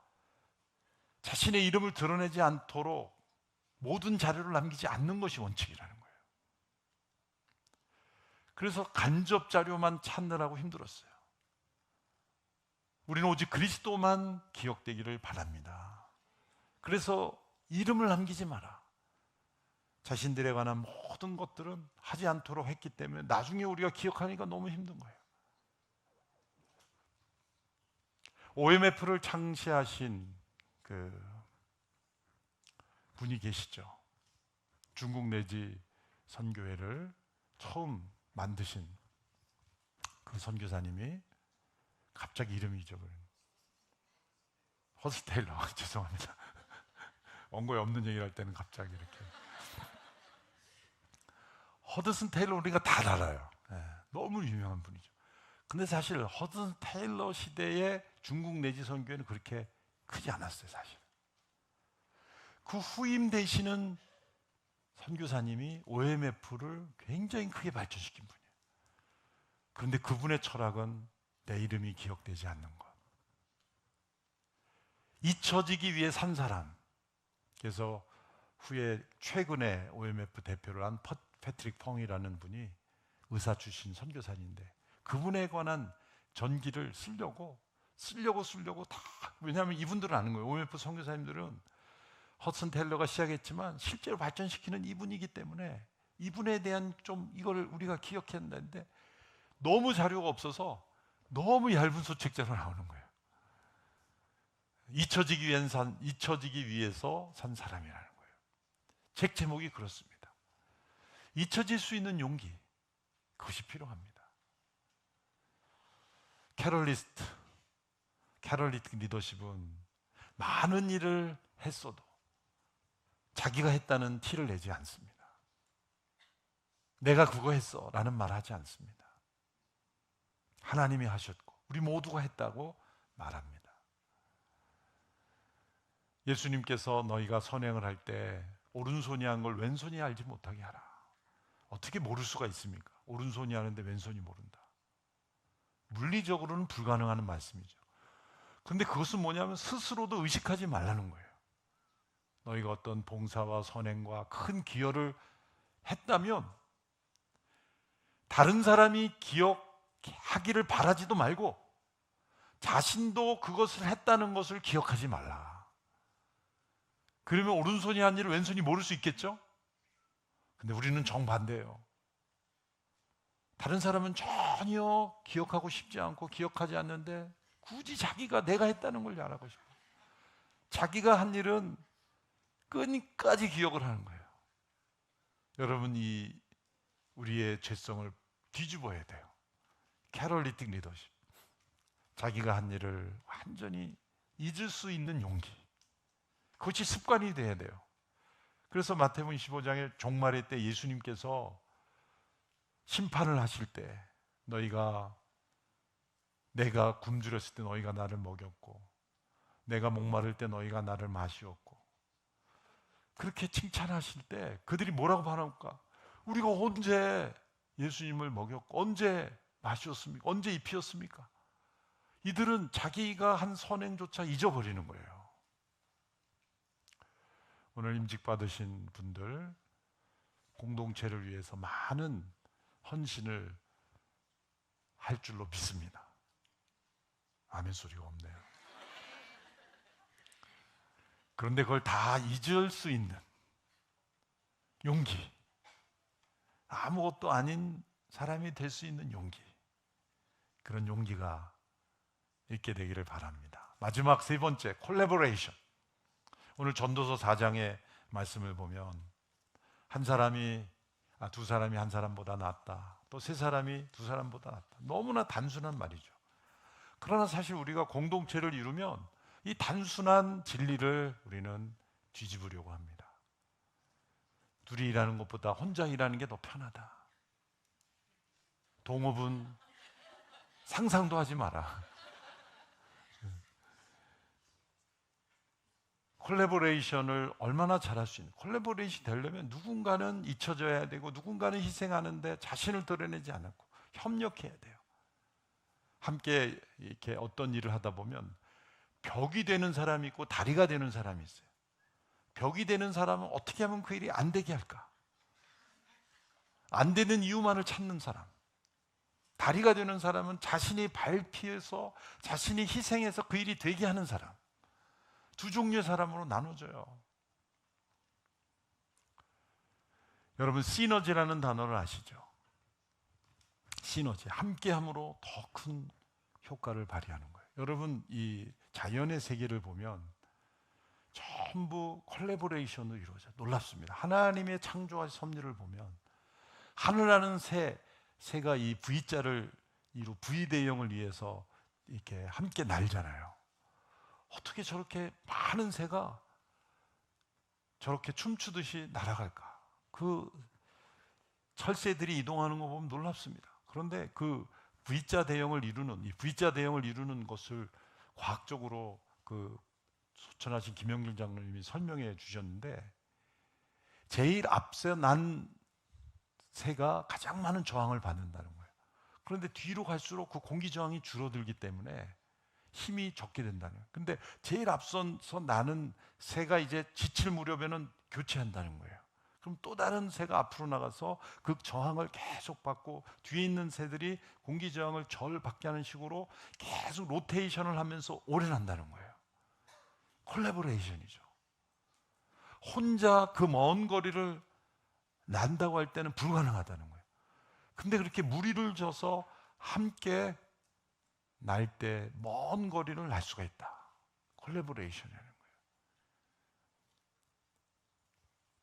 자신의 이름을 드러내지 않도록 모든 자료를 남기지 않는 것이 원칙이라는 거예요. 그래서 간접 자료만 찾느라고 힘들었어요. 우리는 오직 그리스도만 기억되기를 바랍니다. 그래서 이름을 남기지 마라. 자신들에 관한 모든 것들은 하지 않도록 했기 때문에 나중에 우리가 기억하니까 너무 힘든 거예요. OMF를 창시하신 그 분이 계시죠. 중국 내지 선교회를 처음 만드신 그 선교사님이 갑자기 이름이 잊어버린 허스 테일러. 죄송합니다. 원고에 없는 얘기를 할 때는 갑자기 이렇게. 허드슨 테일러 우리가 다 알아요. 너무 유명한 분이죠. 근데 사실 허드슨 테일러 시대의 중국 내지 선교회는 그렇게 크지 않았어요. 사실 그 후임 되시는 선교사님이 OMF를 굉장히 크게 발전시킨 분이에요. 그런데 그분의 철학은 내 이름이 기억되지 않는 것, 잊혀지기 위해 산 사람. 그래서 후에 최근에 OMF 대표를 한 패트릭 펑이라는 분이 의사 출신 선교사님인데 그분에 관한 전기를 쓰려고 다, 왜냐하면 이분들은 아는 거예요. OMF 선교사님들은 허슨 테일러가 시작했지만 실제로 발전시키는 이분이기 때문에 이분에 대한 좀 이거를 우리가 기억해야 한다는데 너무 자료가 없어서 너무 얇은 소책자로 나오는 거예요. 잊혀지기 위해서 산 사람이라는 거예요. 책 제목이 그렇습니다. 잊혀질 수 있는 용기, 그것이 필요합니다. 캐럴리스트 리더십은 많은 일을 했어도 자기가 했다는 티를 내지 않습니다. 내가 그거 했어 라는 말 하지 않습니다. 하나님이 하셨고 우리 모두가 했다고 말합니다. 예수님께서 너희가 선행을 할 때 오른손이 한 걸 왼손이 알지 못하게 하라. 어떻게 모를 수가 있습니까? 오른손이 하는데 왼손이 모른다. 물리적으로는 불가능한 말씀이죠. 그런데 그것은 뭐냐면 스스로도 의식하지 말라는 거예요. 너희가 어떤 봉사와 선행과 큰 기여를 했다면 다른 사람이 기억하기를 바라지도 말고 자신도 그것을 했다는 것을 기억하지 말라. 그러면 오른손이 한 일을 왼손이 모를 수 있겠죠? 근데 우리는 정반대예요. 다른 사람은 전혀 기억하고 싶지 않고 기억하지 않는데 굳이 자기가 내가 했다는 걸 잘하고 싶어. 자기가 한 일은 끝까지 기억을 하는 거예요. 여러분, 이 우리의 죄성을 뒤집어야 돼요. 캐럴리틱 리더십. 자기가 한 일을 완전히 잊을 수 있는 용기. 그것이 습관이 돼야 돼요. 그래서 마태복음 25장의 종말의 때 예수님께서 심판을 하실 때 내가 굶주렸을 때 너희가 나를 먹였고 내가 목마를 때 너희가 나를 마시었고, 그렇게 칭찬하실 때 그들이 뭐라고 말합니까? 우리가 언제 예수님을 먹였고 언제 마셨습니까? 언제 입히었습니까? 이들은 자기가 한 선행조차 잊어버리는 거예요. 오늘 임직 받으신 분들 공동체를 위해서 많은 헌신을 할 줄로 믿습니다. 아멘 소리가 없네요. 그런데 그걸 다 잊을 수 있는 용기, 아무것도 아닌 사람이 될 수 있는 용기, 그런 용기가 있게 되기를 바랍니다. 마지막 세 번째, 콜래보레이션. 오늘 전도서 4장의 말씀을 보면 두 사람이 한 사람보다 낫다, 또 세 사람이 두 사람보다 낫다. 너무나 단순한 말이죠. 그러나 사실 우리가 공동체를 이루면 이 단순한 진리를 우리는 뒤집으려고 합니다. 둘이 일하는 것보다 혼자 일하는 게 더 편하다. 동업은 상상도 하지 마라. 콜래보레이션을 얼마나 잘할 수 있는, 콜래보레이션이 되려면 누군가는 잊혀져야 되고 누군가는 희생하는데 자신을 드러내지 않고 협력해야 돼요. 함께 이렇게 어떤 일을 하다 보면 벽이 되는 사람이 있고 다리가 되는 사람이 있어요. 벽이 되는 사람은 어떻게 하면 그 일이 안 되게 할까? 안 되는 이유만을 찾는 사람. 다리가 되는 사람은 자신이 발피해서 자신이 희생해서 그 일이 되게 하는 사람. 두 종류의 사람으로 나눠져요. 여러분, 시너지라는 단어를 아시죠? 시너지, 함께함으로 더 큰 효과를 발휘하는 거예요. 여러분, 이 자연의 세계를 보면 전부 콜래보레이션으로 이루어져요. 놀랍습니다. 하나님의 창조와 섭리를 보면 하늘하는 새가 이 V자를 V 대형을 위해서 이렇게 함께 날잖아요. 어떻게 저렇게 많은 새가 저렇게 춤추듯이 날아갈까? 그 철새들이 이동하는 거 보면 놀랍습니다. 그런데 그 V자 대형을 이루는 것을 과학적으로 그 소천하신 김영길 장로님이 설명해 주셨는데, 제일 앞서 난 새가 가장 많은 저항을 받는다는 거예요. 그런데 뒤로 갈수록 그 공기 저항이 줄어들기 때문에 힘이 적게 된다는 거예요. 근데 제일 앞서서 나는 새가 이제 지칠 무렵에는 교체한다는 거예요. 그럼 또 다른 새가 앞으로 나가서 그 저항을 계속 받고 뒤에 있는 새들이 공기 저항을 절 받게 하는 식으로 계속 로테이션을 하면서 오래 난다는 거예요. 콜래보레이션이죠. 혼자 그 먼 거리를 난다고 할 때는 불가능하다는 거예요. 근데 그렇게 무리를 져서 함께 날 때 먼 거리를 날 수가 있다. 콜래보레이션이라는 거예요.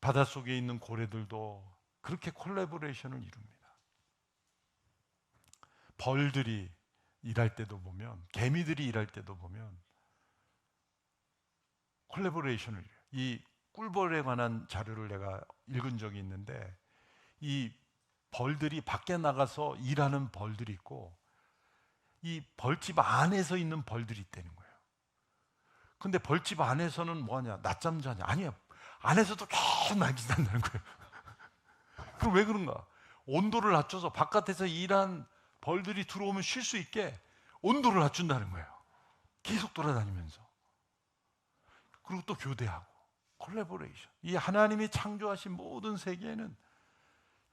바닷속에 있는 고래들도 그렇게 콜래보레이션을 이룹니다. 벌들이 일할 때도 보면, 개미들이 일할 때도 보면 콜래보레이션을 이뤄요. 이 꿀벌에 관한 자료를 내가 읽은 적이 있는데, 이 벌들이 밖에 나가서 일하는 벌들이 있고 이 벌집 안에서 있는 벌들이 있다는 거예요. 근데 벌집 안에서는 뭐하냐? 낮잠 자냐? 아니에요. 안에서도 계속 날짓한다는 거예요. 그럼 왜 그런가? 온도를 낮춰서 바깥에서 일한 벌들이 들어오면 쉴 수 있게 온도를 낮춘다는 거예요. 계속 돌아다니면서. 그리고 또 교대하고 콜라보레이션. 이 하나님이 창조하신 모든 세계에는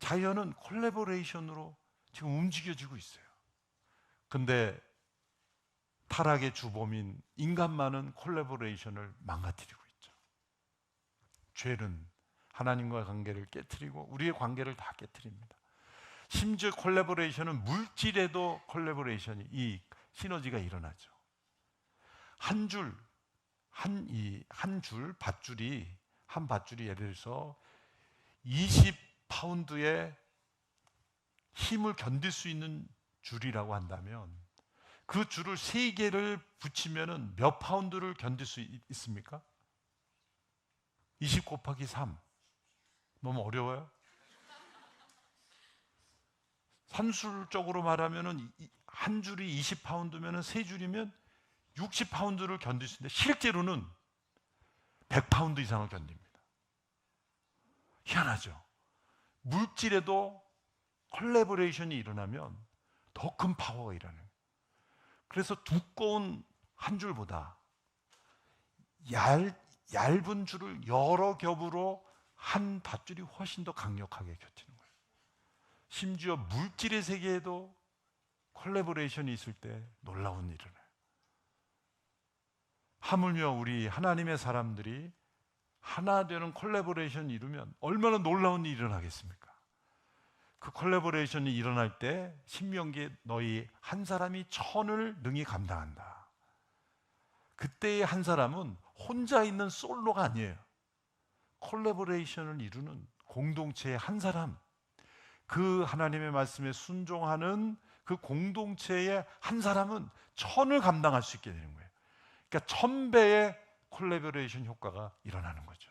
자연은 콜라보레이션으로 지금 움직여지고 있어요. 근데 타락의 주범인 인간만은 콜라보레이션을 망가뜨리고 있죠. 죄는 하나님과의 관계를 깨트리고 우리의 관계를 다 깨트립니다. 심지어 콜라보레이션은 물질에도 콜라보레이션이, 이 시너지가 일어나죠. 한 줄 밧줄이 예를 들어서 20파운드의 힘을 견딜 수 있는 줄이라고 한다면 그 줄을 3개를 붙이면 몇 파운드를 견딜 수 있습니까? 20 곱하기 3. 너무 어려워요? 산술적으로 말하면 한 줄이 20파운드면 3줄이면 60파운드를 견딜 수 있는데 실제로는 100파운드 이상을 견딥니다. 희한하죠? 물질에도 콜라보레이션이 일어나면 더 큰 파워가 일어나요. 그래서 두꺼운 한 줄보다 얇은 줄을 여러 겹으로 한 밧줄이 훨씬 더 강력하게 겹치는 거예요. 심지어 물질의 세계에도 콜라보레이션이 있을 때 놀라운 일이 일어나요. 하물며 우리 하나님의 사람들이 하나 되는 콜라보레이션이 이루면 얼마나 놀라운 일이 일어나겠습니까? 그 콜라보레이션이 일어날 때 신명기에 너희 한 사람이 천을 능히 감당한다. 그때의 한 사람은 혼자 있는 솔로가 아니에요. 콜라보레이션을 이루는 공동체의 한 사람, 그 하나님의 말씀에 순종하는 그 공동체의 한 사람은 천을 감당할 수 있게 되는 거예요. 그러니까 1000배의 콜라보레이션 효과가 일어나는 거죠.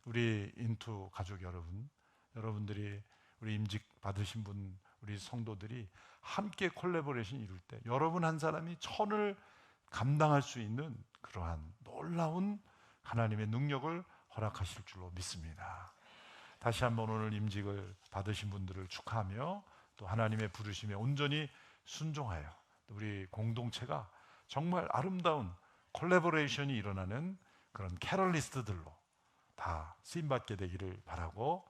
우리 인투 가족 여러분들이 우리 임직 받으신 분, 우리 성도들이 함께 콜라보레이션 이룰 때 여러분 한 사람이 천을 감당할 수 있는 그러한 놀라운 하나님의 능력을 허락하실 줄로 믿습니다. 다시 한번 오늘 임직을 받으신 분들을 축하하며 또 하나님의 부르심에 온전히 순종하여 우리 공동체가 정말 아름다운 콜라보레이션이 일어나는 그런 캐럴리스트들로 다 쓰임받게 되기를 바라고,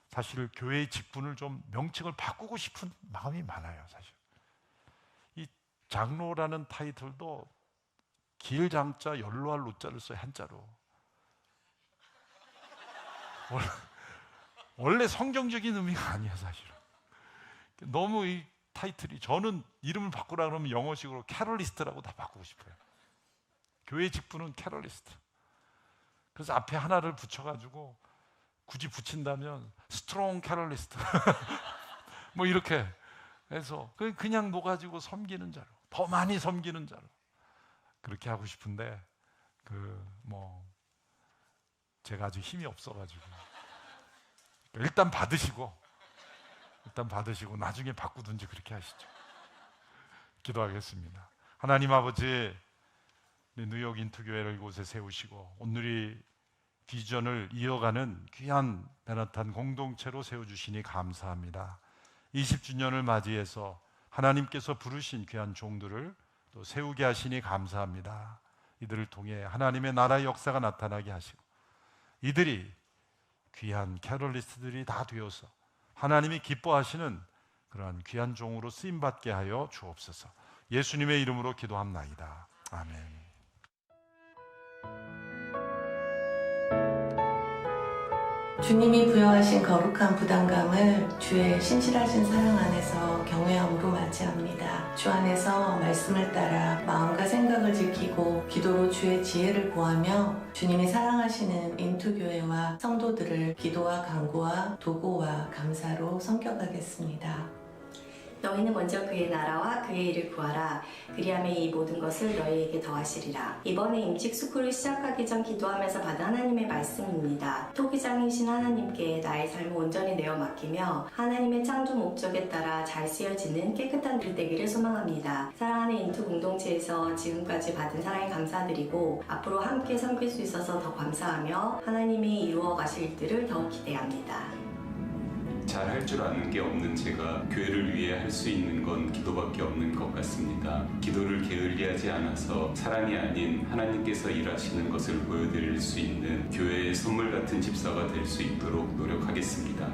사실 교회의 직분을 좀 명칭을 바꾸고 싶은 마음이 많아요. 사실 이 장로라는 타이틀도 길장자 연로할 로자를 써요. 한자로. 원래 성경적인 의미가 아니야 사실은. 너무 이 타이틀이, 저는 이름을 바꾸라 그러면 영어식으로 캐럴리스트라고 다 바꾸고 싶어요. 교회 직분은 캐럴리스트. 그래서 앞에 하나를 붙여가지고 굳이 붙인다면 스트롱 캐럴리스트 뭐 이렇게 해서 그냥 놓아가지고 섬기는 자로, 더 많이 섬기는 자로 그렇게 하고 싶은데 제가 아주 힘이 없어가지고 일단 받으시고 나중에 바꾸든지 그렇게 하시죠. 기도하겠습니다. 하나님 아버지, 뉴욕 인투교회를 이곳에 세우시고 오늘이 비전을 이어가는 귀한 베나탄 공동체로 세워주시니 감사합니다. 20주년을 맞이해서 하나님께서 부르신 귀한 종들을 또 세우게 하시니 감사합니다. 이들을 통해 하나님의 나라의 역사가 나타나게 하시고 이들이 귀한 캐럴리스트들이 다 되어서 하나님이 기뻐하시는 그러한 귀한 종으로 쓰임받게 하여 주옵소서. 예수님의 이름으로 기도합나이다. 아멘. 주님이 부여하신 거룩한 부담감을 주의 신실하신 사랑 안에서 경외함으로 맞이합니다. 주 안에서 말씀을 따라 마음과 생각을 지키고 기도로 주의 지혜를 구하며 주님이 사랑하시는 인투교회와 성도들을 기도와 간구와 도구와 감사로 섬겨가겠습니다. 너희는 먼저 그의 나라와 그의 일을 구하라. 그리하면 이 모든 것을 너희에게 더하시리라. 이번에 임직 스쿨을 시작하기 전 기도하면서 받은 하나님의 말씀입니다. 토기장이신 하나님께 나의 삶을 온전히 내어 맡기며 하나님의 창조 목적에 따라 잘 쓰여지는 깨끗한 들 되기를 소망합니다. 사랑하는 인투 공동체에서 지금까지 받은 사랑에 감사드리고 앞으로 함께 섬길 수 있어서 더 감사하며 하나님이 이루어 가실 일들을 더욱 기대합니다. 자, 잘 할 줄 아는 게 없는 제가 교회를 위해 할 수 있는 건 기도밖에 없는 것 같습니다. 기도를 게을리하지 않아서 사람이 아닌 하나님께서 일하시는 것을 보여드릴 수 있는 교회의 선물 같은 집사가 될 수 있도록 노력하겠습니다.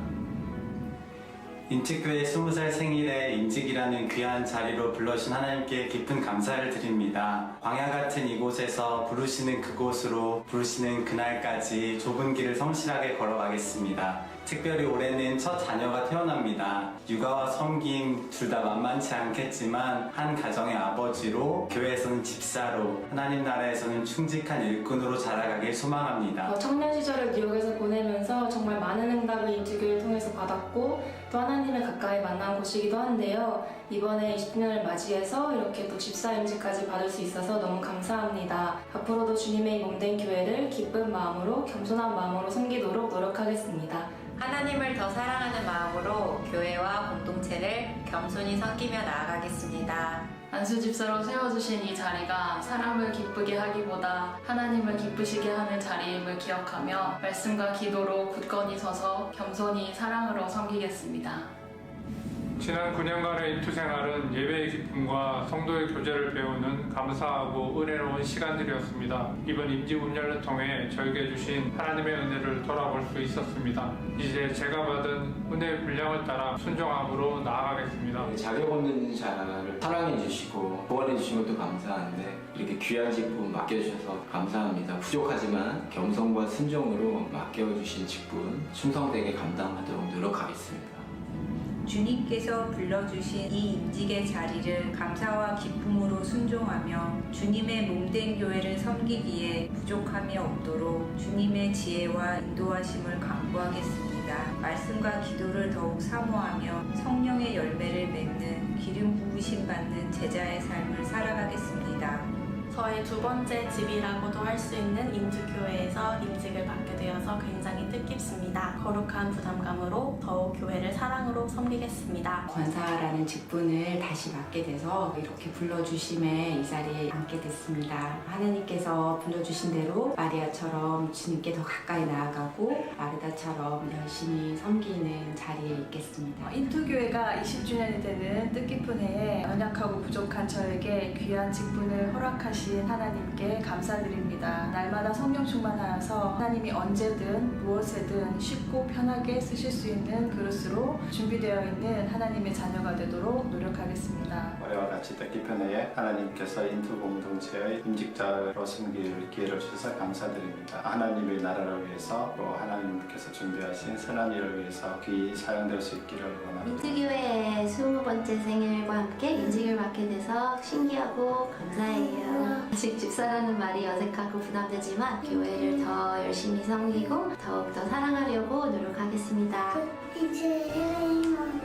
인tik교회 20살 생일에 인직이라는 귀한 자리로 불러주신 하나님께 깊은 감사를 드립니다. 광야 같은 이곳에서 부르시는 그곳으로 부르시는 그날까지 좁은 길을 성실하게 걸어가겠습니다. 특별히 올해는 첫 자녀가 태어납니다. 육아와 섬김 둘 다 만만치 않겠지만 한 가정의 아버지로, 교회에서는 집사로, 하나님 나라에서는 충직한 일꾼으로 자라가길 소망합니다. 청년 시절을 뉴욕에서 보내면서 정말 많은 응답을 인투교를 통해서 받았고 또 하나님을 가까이 만난 곳이기도 한데요. 이번에 20주년을 맞이해서 이렇게 또 집사 임직까지 받을 수 있어서 너무 감사합니다. 앞으로도 주님의 몸된 교회를 기쁜 마음으로 겸손한 마음으로 섬기도록 노력하겠습니다. 하나님을 더 사랑하는 마음으로 교회와 공동체를 겸손히 섬기며 나아가겠습니다. 안수 집사로 세워주신 이 자리가 사람을 기쁘게 하기보다 하나님을 기쁘시게 하는 자리임을 기억하며 말씀과 기도로 굳건히 서서 겸손히 사랑으로 섬기겠습니다. 지난 9년간의 인투 생활은 예배의 기쁨과 성도의 교제를 배우는 감사하고 은혜로운 시간들이었습니다. 이번 임직 운영을 통해 저에게 주신 하나님의 은혜를 돌아볼 수 있었습니다. 이제 제가 받은 은혜의 분량을 따라 순종함으로 나아가겠습니다. 자격 없는 자를 사랑해 주시고 보호해 주신 것도 감사한데 이렇게 귀한 직분 맡겨주셔서 감사합니다. 부족하지만 겸손과 순종으로 맡겨주신 직분 충성되게 감당하도록 노력하겠습니다. 주님께서 불러주신 이 임직의 자리를 감사와 기쁨으로 순종하며 주님의 몸된 교회를 섬기기에 부족함이 없도록 주님의 지혜와 인도하심을 간구하겠습니다. 말씀과 기도를 더욱 사모하며 성령의 열매를 맺는 기름 부으심 받는 제자의 삶을 살아가겠습니다. 저의 두 번째 집이라고도 할 수 있는 인투교회에서 임직을 맡게 되어서 굉장히 뜻깊습니다. 거룩한 부담감으로 더욱 교회를 사랑으로 섬기겠습니다. 권사라는 직분을 다시 맡게 돼서 이렇게 불러주심에 이 자리에 앉게 됐습니다. 하나님께서 불러주신 대로 마리아처럼 주님께 더 가까이 나아가고 마르다처럼 열심히 섬기는 자리에 있겠습니다. 인투교회가 20주년이 되는 뜻깊은 해에 연약하고 부족한 저에게 귀한 직분을 허락하신 하나님께 감사드립니다. 날마다 성령 충만하여서 하나님이 언제든 무엇에든 쉽고 편하게 쓰실 수 있는 그릇으로 준비되어 있는 하나님의 자녀가 되도록 노력하겠습니다. 올해와 같이 뜻깊은 해에 하나님께서 인투 공동체의 임직자로 섬길 기회를 주셔서 감사드립니다. 하나님의 나라를 위해서 또 하나님께서 준비하신 선한 일을 위해서 귀히 사용될 수 있기를 원합니다. 인투교회의 20번째 생일과 함께 임직을 맡게 돼서 신기하고 감사해요. 아직 집사라는 말이 어색하고 부담되지만 교회를 더 열심히 섬기고 더욱더 사랑하려고 노력하겠습니다.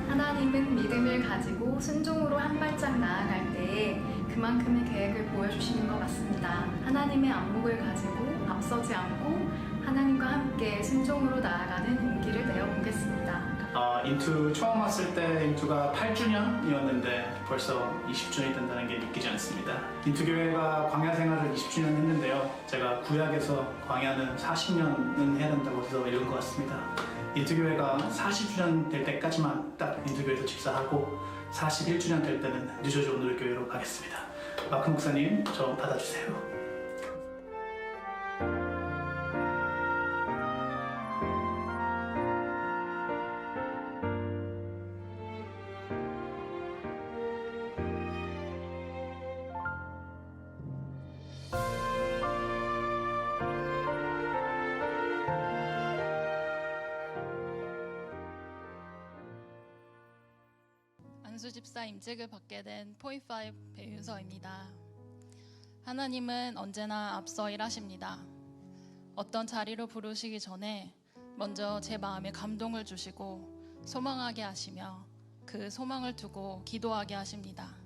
하나님은 믿음을 가지고 순종으로 한 발짝 나아갈 때에 그만큼의 계획을 보여주시는 것 같습니다. 하나님의 안목을 가지고 앞서지 않고 하나님과 함께 순종으로 나아가는 용기를 내어보겠습니다. 인투 처음 왔을 때 인투가 8주년이었는데 벌써 20주년이 된다는 게 믿기지 않습니다. 인투 교회가 광야 생활을 20주년 했는데요. 제가 구약에서 광야는 40년은 해야 된다고 해서 읽은 것 같습니다. 인투 교회가 40주년 될 때까지만 딱 인투 교회에서 집사하고 41주년 될 때는 뉴저지 온누리 교회로 가겠습니다. 마크 목사님, 저 받아주세요. 안수 집사 임직을 받게 된 포인트5 배윤서입니다. 하나님은 언제나 앞서 일하십니다. 어떤 자리로 부르시기 전에 먼저 제 마음에 감동을 주시고 소망하게 하시며 그 소망을 두고 기도하게 하십니다.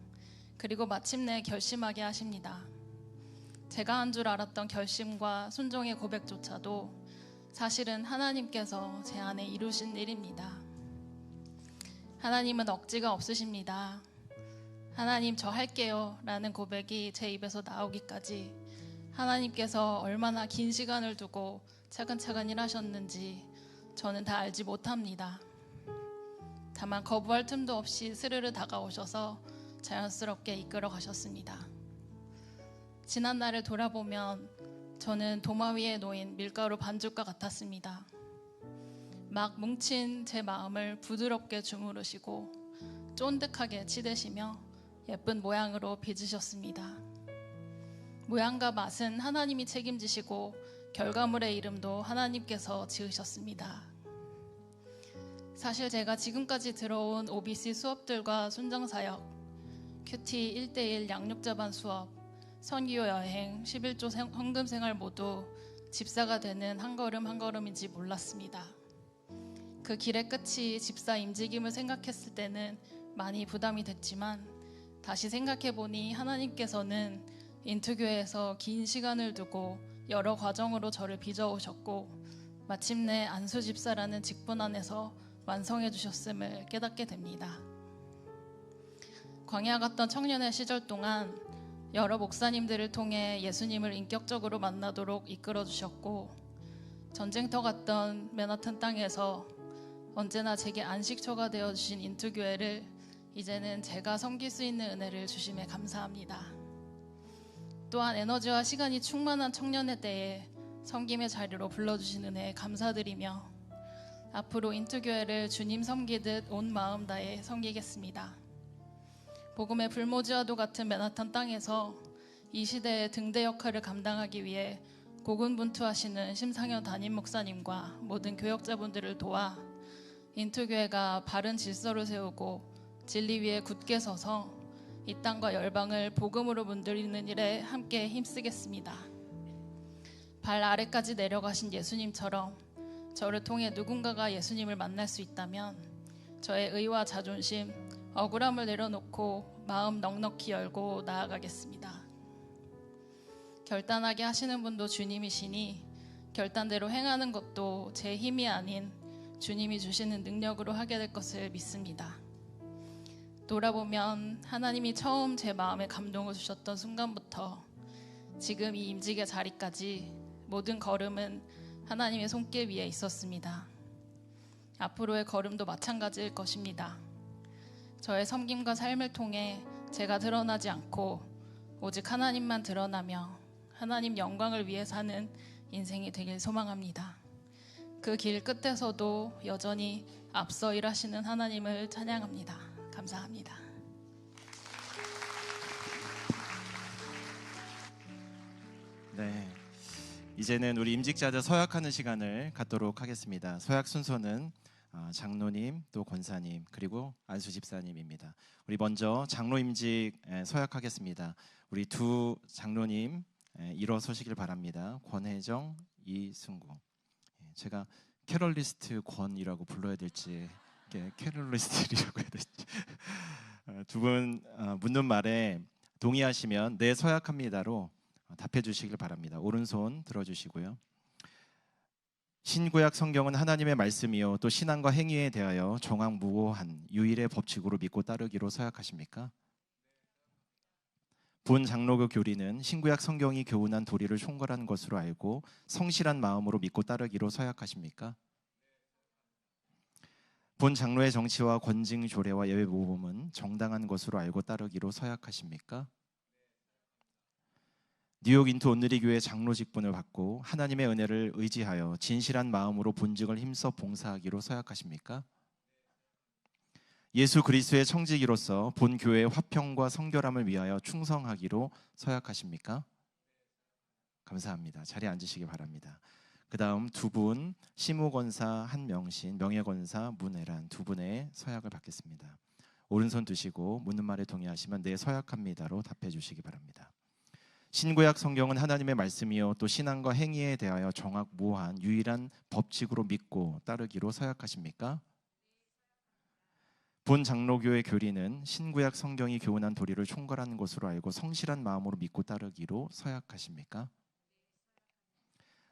그리고 마침내 결심하게 하십니다. 제가 한 줄 알았던 결심과 순종의 고백조차도 사실은 하나님께서 제 안에 이루신 일입니다. 하나님은 억지가 없으십니다. 하나님 저 할게요 라는 고백이 제 입에서 나오기까지 하나님께서 얼마나 긴 시간을 두고 차근차근 일하셨는지 저는 다 알지 못합니다. 다만 거부할 틈도 없이 스르르 다가오셔서 자연스럽게 이끌어 가셨습니다. 지난 날을 돌아보면 저는 도마 위에 놓인 밀가루 반죽과 같았습니다. 막 뭉친 제 마음을 부드럽게 주무르시고 쫀득하게 치대시며 예쁜 모양으로 빚으셨습니다. 모양과 맛은 하나님이 책임지시고 결과물의 이름도 하나님께서 지으셨습니다. 사실 제가 지금까지 들어온 OBC 수업들과 순정사역, 큐티 1:1 양육자반 수업, 선기요 여행, 11조 헌금생활 모두 집사가 되는 한 걸음 한 걸음인지 몰랐습니다. 그 길의 끝이 집사 임직임을 생각했을 때는 많이 부담이 됐지만 다시 생각해보니 하나님께서는 인투교회에서 긴 시간을 두고 여러 과정으로 저를 빚어오셨고 마침내 안수 집사라는 직분 안에서 완성해 주셨음을 깨닫게 됩니다. 광야 갔던 청년의 시절 동안 여러 목사님들을 통해 예수님을 인격적으로 만나도록 이끌어 주셨고 전쟁터 갔던 맨하탄 땅에서 언제나 제게 안식처가 되어주신 인투교회를 이제는 제가 섬길 수 있는 은혜를 주심에 감사합니다. 또한 에너지와 시간이 충만한 청년의 때에 섬김의 자리로 불러주신 은혜에 감사드리며 앞으로 인투교회를 주님 섬기듯 온 마음 다해 섬기겠습니다. 복음의 불모지와도 같은 맨하탄 땅에서 이 시대의 등대 역할을 감당하기 위해 고군분투하시는 심상현 담임 목사님과 모든 교역자분들을 도와 인투교회가 바른 질서를 세우고 진리 위에 굳게 서서 이 땅과 열방을 복음으로 문드리는 일에 함께 힘쓰겠습니다. 발 아래까지 내려가신 예수님처럼 저를 통해 누군가가 예수님을 만날 수 있다면 저의 의와 자존심, 억울함을 내려놓고 마음 넉넉히 열고 나아가겠습니다. 결단하게 하시는 분도 주님이시니 결단대로 행하는 것도 제 힘이 아닌 주님이 주시는 능력으로 하게 될 것을 믿습니다. 돌아보면 하나님이 처음 제 마음에 감동을 주셨던 순간부터 지금 이 임직의 자리까지 모든 걸음은 하나님의 손길 위에 있었습니다. 앞으로의 걸음도 마찬가지일 것입니다. 저의 섬김과 삶을 통해 제가 드러나지 않고 오직 하나님만 드러나며 하나님 영광을 위해 사는 인생이 되길 소망합니다. 그 길 끝에서도 여전히 앞서 일하시는 하나님을 찬양합니다. 감사합니다. 네, 이제는 우리 임직자들 서약하는 시간을 갖도록 하겠습니다. 서약 순서는 장로님, 또 권사님, 그리고 안수 집사님입니다. 우리 먼저 장로 임직 서약하겠습니다. 우리 두 장로님 일어서시길 바랍니다. 권혜정, 이승구. 제가 캐럴리스트 권이라고 불러야 될지 캐럴리스트라고 해야 될지 두 분 묻는 말에 동의하시면 네 서약합니다로 답해 주시길 바랍니다. 오른손 들어주시고요. 신구약 성경은 하나님의 말씀이요 또 신앙과 행위에 대하여 정확무고한 유일의 법칙으로 믿고 따르기로 서약하십니까? 본 장로교 교리는 신구약 성경이 교훈한 도리를 총괄한 것으로 알고 성실한 마음으로 믿고 따르기로 서약하십니까? 본 장로의 정치와 권징 조례와 예외 모범은 정당한 것으로 알고 따르기로 서약하십니까? 뉴욕 인투 온누리 교회 장로 직분을 받고 하나님의 은혜를 의지하여 진실한 마음으로 본직을 힘써 봉사하기로 서약하십니까? 예수 그리스도의 청지기로서 본 교회의 화평과 성결함을 위하여 충성하기로 서약하십니까? 감사합니다. 자리에 앉으시기 바랍니다. 그 다음 두 분, 시무권사 한명신, 명예권사 문혜란 두 분의 서약을 받겠습니다. 오른손 드시고 묻는 말에 동의하시면 네 서약합니다로 답해 주시기 바랍니다. 신구약 성경은 하나님의 말씀이요 또 신앙과 행위에 대하여 정확무한 유일한 법칙으로 믿고 따르기로 서약하십니까? 본 장로교의 교리는 신구약 성경이 교훈한 도리를 총괄하는 것으로 알고 성실한 마음으로 믿고 따르기로 서약하십니까?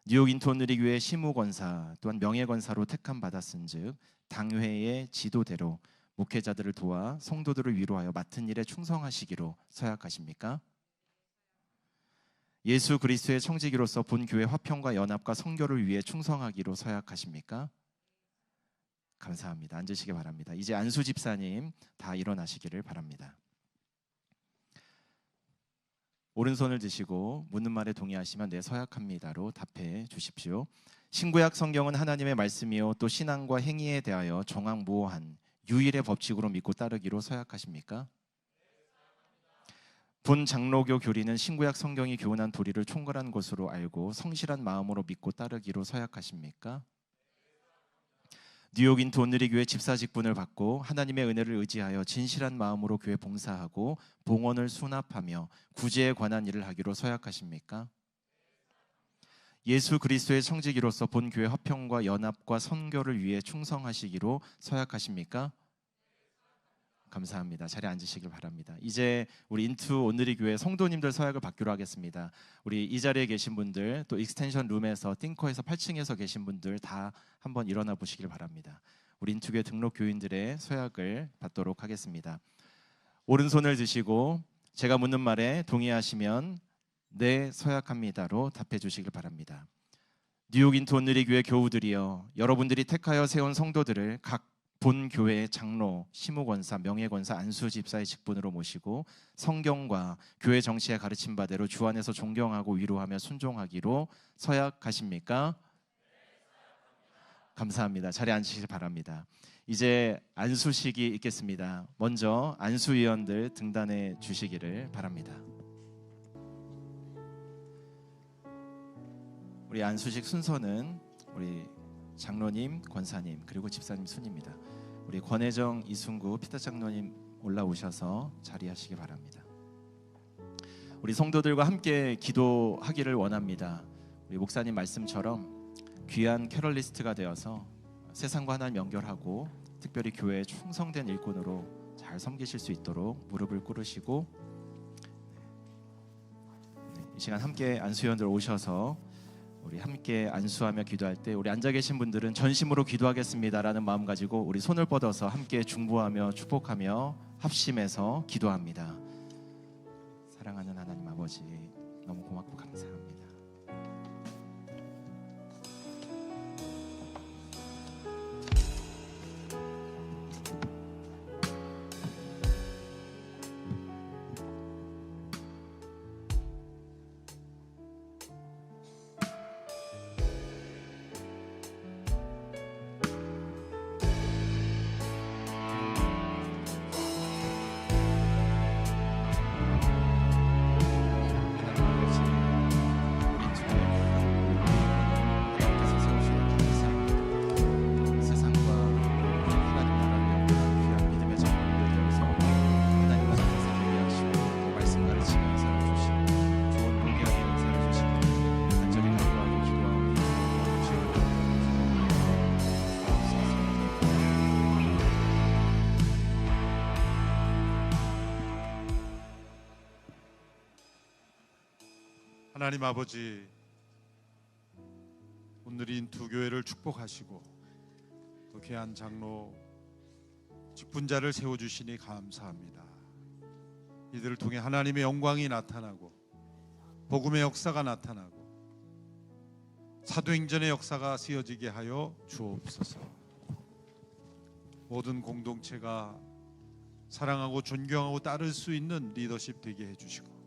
뉴욕 인투 온누리 교회 시무권사 또한 명예권사로 택함 받았은즉 당회의 지도대로 목회자들을 도와 성도들을 위로하여 맡은 일에 충성하시기로 서약하십니까? 예수 그리스도의 청지기로서 본 교회 화평과 연합과 성결을 위해 충성하기로 서약하십니까? 감사합니다. 앉으시기 바랍니다. 이제 안수 집사님 다 일어나시기를 바랍니다. 오른손을 드시고 묻는 말에 동의하시면 네 서약합니다로 답해 주십시오. 신구약 성경은 하나님의 말씀이요 또 신앙과 행위에 대하여 정황무오한 유일의 법칙으로 믿고 따르기로 서약하십니까? 본 장로교 교리는 신구약 성경이 교훈한 도리를 총괄한 것으로 알고 성실한 마음으로 믿고 따르기로 서약하십니까? 뉴욕 인투 온누리 교회 집사 직분을 받고 하나님의 은혜를 의지하여 진실한 마음으로 교회 봉사하고 봉헌을 수납하며 구제에 관한 일을 하기로 서약하십니까? 예수 그리스도의 청지기로서 본 교회 화평과 연합과 선교를 위해 충성하시기로 서약하십니까? 감사합니다. 자리에 앉으시길 바랍니다. 이제 우리 인투 온누리 교회 성도님들 서약을 받기로 하겠습니다. 우리 이 자리에 계신 분들 또 익스텐션 룸에서 띵커에서 8층에서 계신 분들 다 한번 일어나 보시길 바랍니다. 우리 인투 교회 등록 교인들의 서약을 받도록 하겠습니다. 오른손을 드시고 제가 묻는 말에 동의하시면 네 서약합니다로 답해 주시길 바랍니다. 뉴욕 인투 온누리 교회 교우들이여 여러분들이 택하여 세운 성도들을 각 본 교회의 장로, 시무권사, 명예권사, 안수집사의 직분으로 모시고 성경과 교회 정치에 가르친 바대로 주 안에서 존경하고 위로하며 순종하기로 서약하십니까? 감사합니다. 자리에 앉으시길 바랍니다. 이제 안수식이 있겠습니다. 먼저 안수위원들 등단해 주시기를 바랍니다. 우리 안수식 순서는 우리 장로님, 권사님, 그리고 집사님 순입니다. 우리 권혜정, 이순구, 피터 장로님 올라오셔서 자리하시기 바랍니다. 우리 성도들과 함께 기도하기를 원합니다. 우리 목사님 말씀처럼 귀한 캐럴리스트가 되어서 세상과 하나님 연결하고 특별히 교회에 충성된 일꾼으로 잘 섬기실 수 있도록 무릎을 꿇으시고 이 시간 함께 안수위원들 오셔서 우리 함께 안수하며 기도할 때 우리 앉아 계신 분들은 전심으로 기도하겠습니다라는 마음 가지고 우리 손을 뻗어서 함께 중보하며 축복하며 합심해서 기도합니다. 사랑하는 하나님 아버지 너무 고맙고 감사합니다. 하나님 아버지, 온누리 인투 교회를 축복하시고 또 귀한 장로 직분자를 세워주시니 감사합니다. 이들을 통해 하나님의 영광이 나타나고 복음의 역사가 나타나고 사도행전의 역사가 쓰여지게 하여 주옵소서. 모든 공동체가 사랑하고 존경하고 따를 수 있는 리더십 되게 해주시고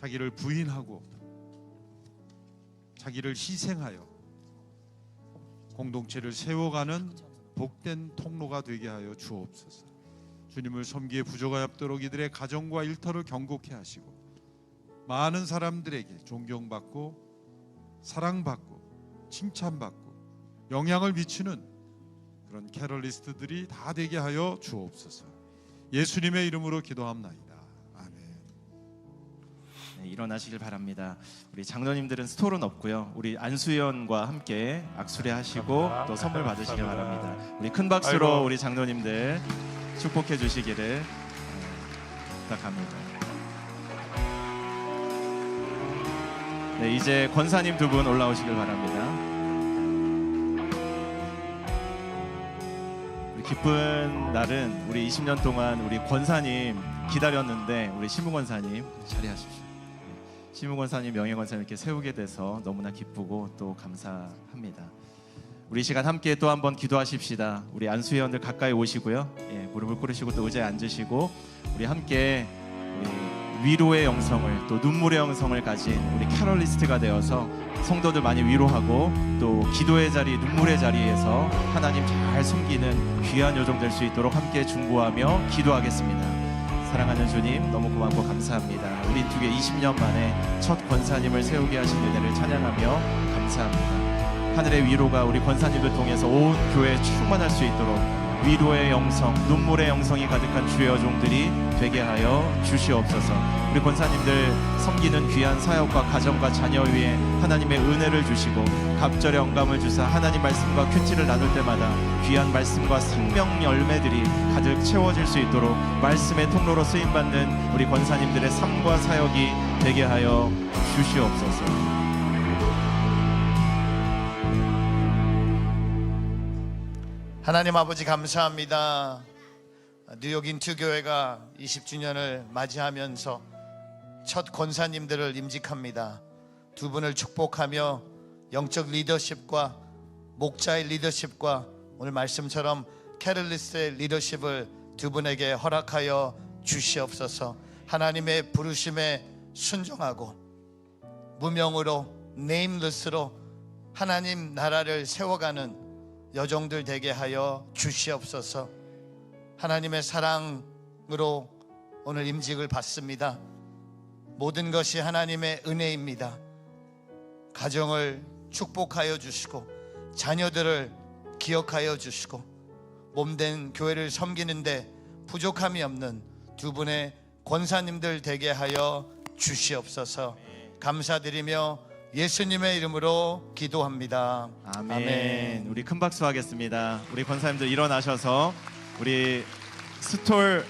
자기를 부인하고 자기를 희생하여 공동체를 세워가는 복된 통로가 되게 하여 주옵소서. 주님을 섬기에 부족하여 없도록 이들의 가정과 일터를 견고케 하시고 많은 사람들에게 존경받고 사랑받고 칭찬받고 영향을 미치는 그런 캐럴리스트들이 다 되게 하여 주옵소서. 예수님의 이름으로 기도합나이다. 네, 일어나시길 바랍니다. 우리 장로님들은 스톨은 없고요. 우리 안수위원과 함께 악수례 하시고 또 선물 받으시길 바랍니다. 우리 큰 박수로 우리 장로님들 축복해 주시기를 부탁합니다. 네, 이제 권사님 두 분 올라오시길 바랍니다. 우리 기쁜 날은 우리 20년 동안 우리 권사님 기다렸는데 우리 시무권사님 자리하십시오. 시무권사님, 명예권사님 이렇게 세우게 돼서 너무나 기쁘고 또 감사합니다. 우리 시간 함께 또 한번 기도하십시다. 우리 안수회원들 가까이 오시고요. 무릎을 꿇으시고 또 의자에 앉으시고 우리 함께 위로의 영성을 또 눈물의 영성을 가진 우리 캐럴리스트가 되어서 성도들 많이 위로하고 또 기도의 자리, 눈물의 자리에서 하나님 잘 섬기는 귀한 요정 될 수 있도록 함께 중보하며 기도하겠습니다. 사랑하는 주님, 너무 고맙고 감사합니다. 우리 인투교회 20년 만에 첫 권사님을 세우게 하신 은혜를 찬양하며 감사합니다. 하늘의 위로가 우리 권사님들 통해서 온 교회에 충만할 수 있도록 위로의 영성, 눈물의 영성이 가득한 주의 여종들이 되게 하여 주시옵소서. 우리 권사님들 섬기는 귀한 사역과 가정과 자녀 위에 하나님의 은혜를 주시고 갑절의 영감을 주사 하나님 말씀과 큐티를 나눌 때마다 귀한 말씀과 생명 열매들이 가득 채워질 수 있도록 말씀의 통로로 쓰임받는 우리 권사님들의 삶과 사역이 되게 하여 주시옵소서. 하나님 아버지 감사합니다. 뉴욕 인투교회가 20주년을 맞이하면서 첫 권사님들을 임직합니다. 두 분을 축복하며 영적 리더십과 목자의 리더십과 오늘 말씀처럼 캐럴리스트의 리더십을 두 분에게 허락하여 주시옵소서. 하나님의 부르심에 순종하고 무명으로 네임리스트로 하나님 나라를 세워가는 여종들 되게 하여 주시옵소서. 하나님의 사랑으로 오늘 임직을 받습니다. 모든 것이 하나님의 은혜입니다. 가정을 축복하여 주시고 자녀들을 기억하여 주시고 몸된 교회를 섬기는데 부족함이 없는 두 분의 권사님들 되게 하여 주시옵소서. 감사드리며 예수님의 이름으로 기도합니다. 아멘. 우리 큰 박수 하겠습니다. 우리 권사님들 일어나셔서 우리 스톨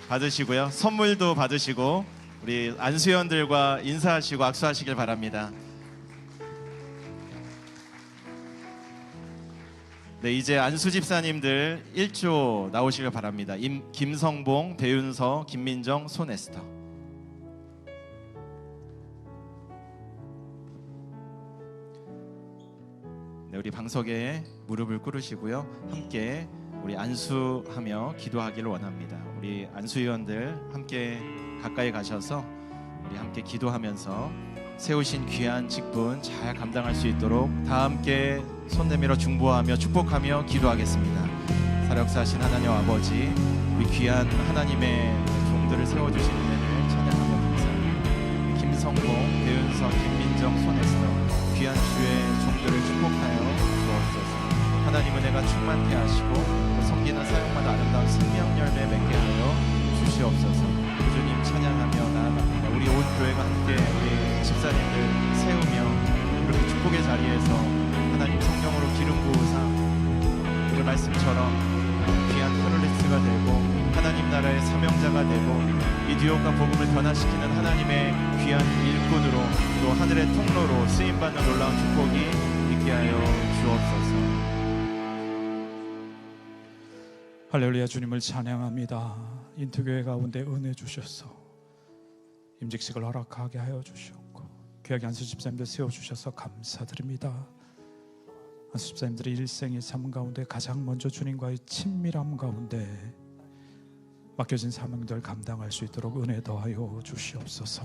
받으시고요. 선물도 받으시고 우리 안수연들과 인사하시고 악수하시길 바랍니다. 네, 이제 안수 집사님들 1조 나오시길 바랍니다. 김성봉, 배윤서, 김민정, 손에스터. 네, 우리 방석에 무릎을 꿇으시고요. 함께 우리 안수하며 기도하기를 원합니다. 우리 안수위원들 함께 가까이 가셔서 우리 함께 기도하면서 세우신 귀한 직분 잘 감당할 수 있도록 다 함께 손 내밀어 중보하며 축복하며 기도하겠습니다. 사역사신 하나님 아버지, 우리 귀한 하나님의 종들을 세워주신 은혜를 찬양하며 감사합니다. 김성봉, 배윤서, 김민정, 손에스터 귀한 주의 종들을 축복하여 주옵소서. 하나님 은혜가 충만케 하시고 그 섬기는 사역마다 아름다운 생명 열매 맺게 하여 주시옵소서. 주님 찬양하며 나아갑니다. 우리 온 교회가 함께 우리 집사님들 세우며 이렇게 축복의 자리에서 하나님 성령으로 기름 부으사 오늘 말씀처럼 귀한 캐럴리스트가 되고 하나님 나라의 사명자가 되고 이 뉴욕과 복음을 변화시키는 하나님의 귀한 일꾼으로 또 하늘의 통로로 쓰임받는 놀라운 축복이 있게 하여 주옵소서. 할렐루야. 주님을 찬양합니다. 인투교회 가운데 은혜 주셔서 임직식을 허락하게 하여 주셨고 귀하게 안수 집사님들 세워주셔서 감사드립니다. 안수 집사님들의 일생의 삶 가운데 가장 먼저 주님과의 친밀함 가운데 맡겨진 사명들 감당할 수 있도록 은혜 더하여 주시옵소서.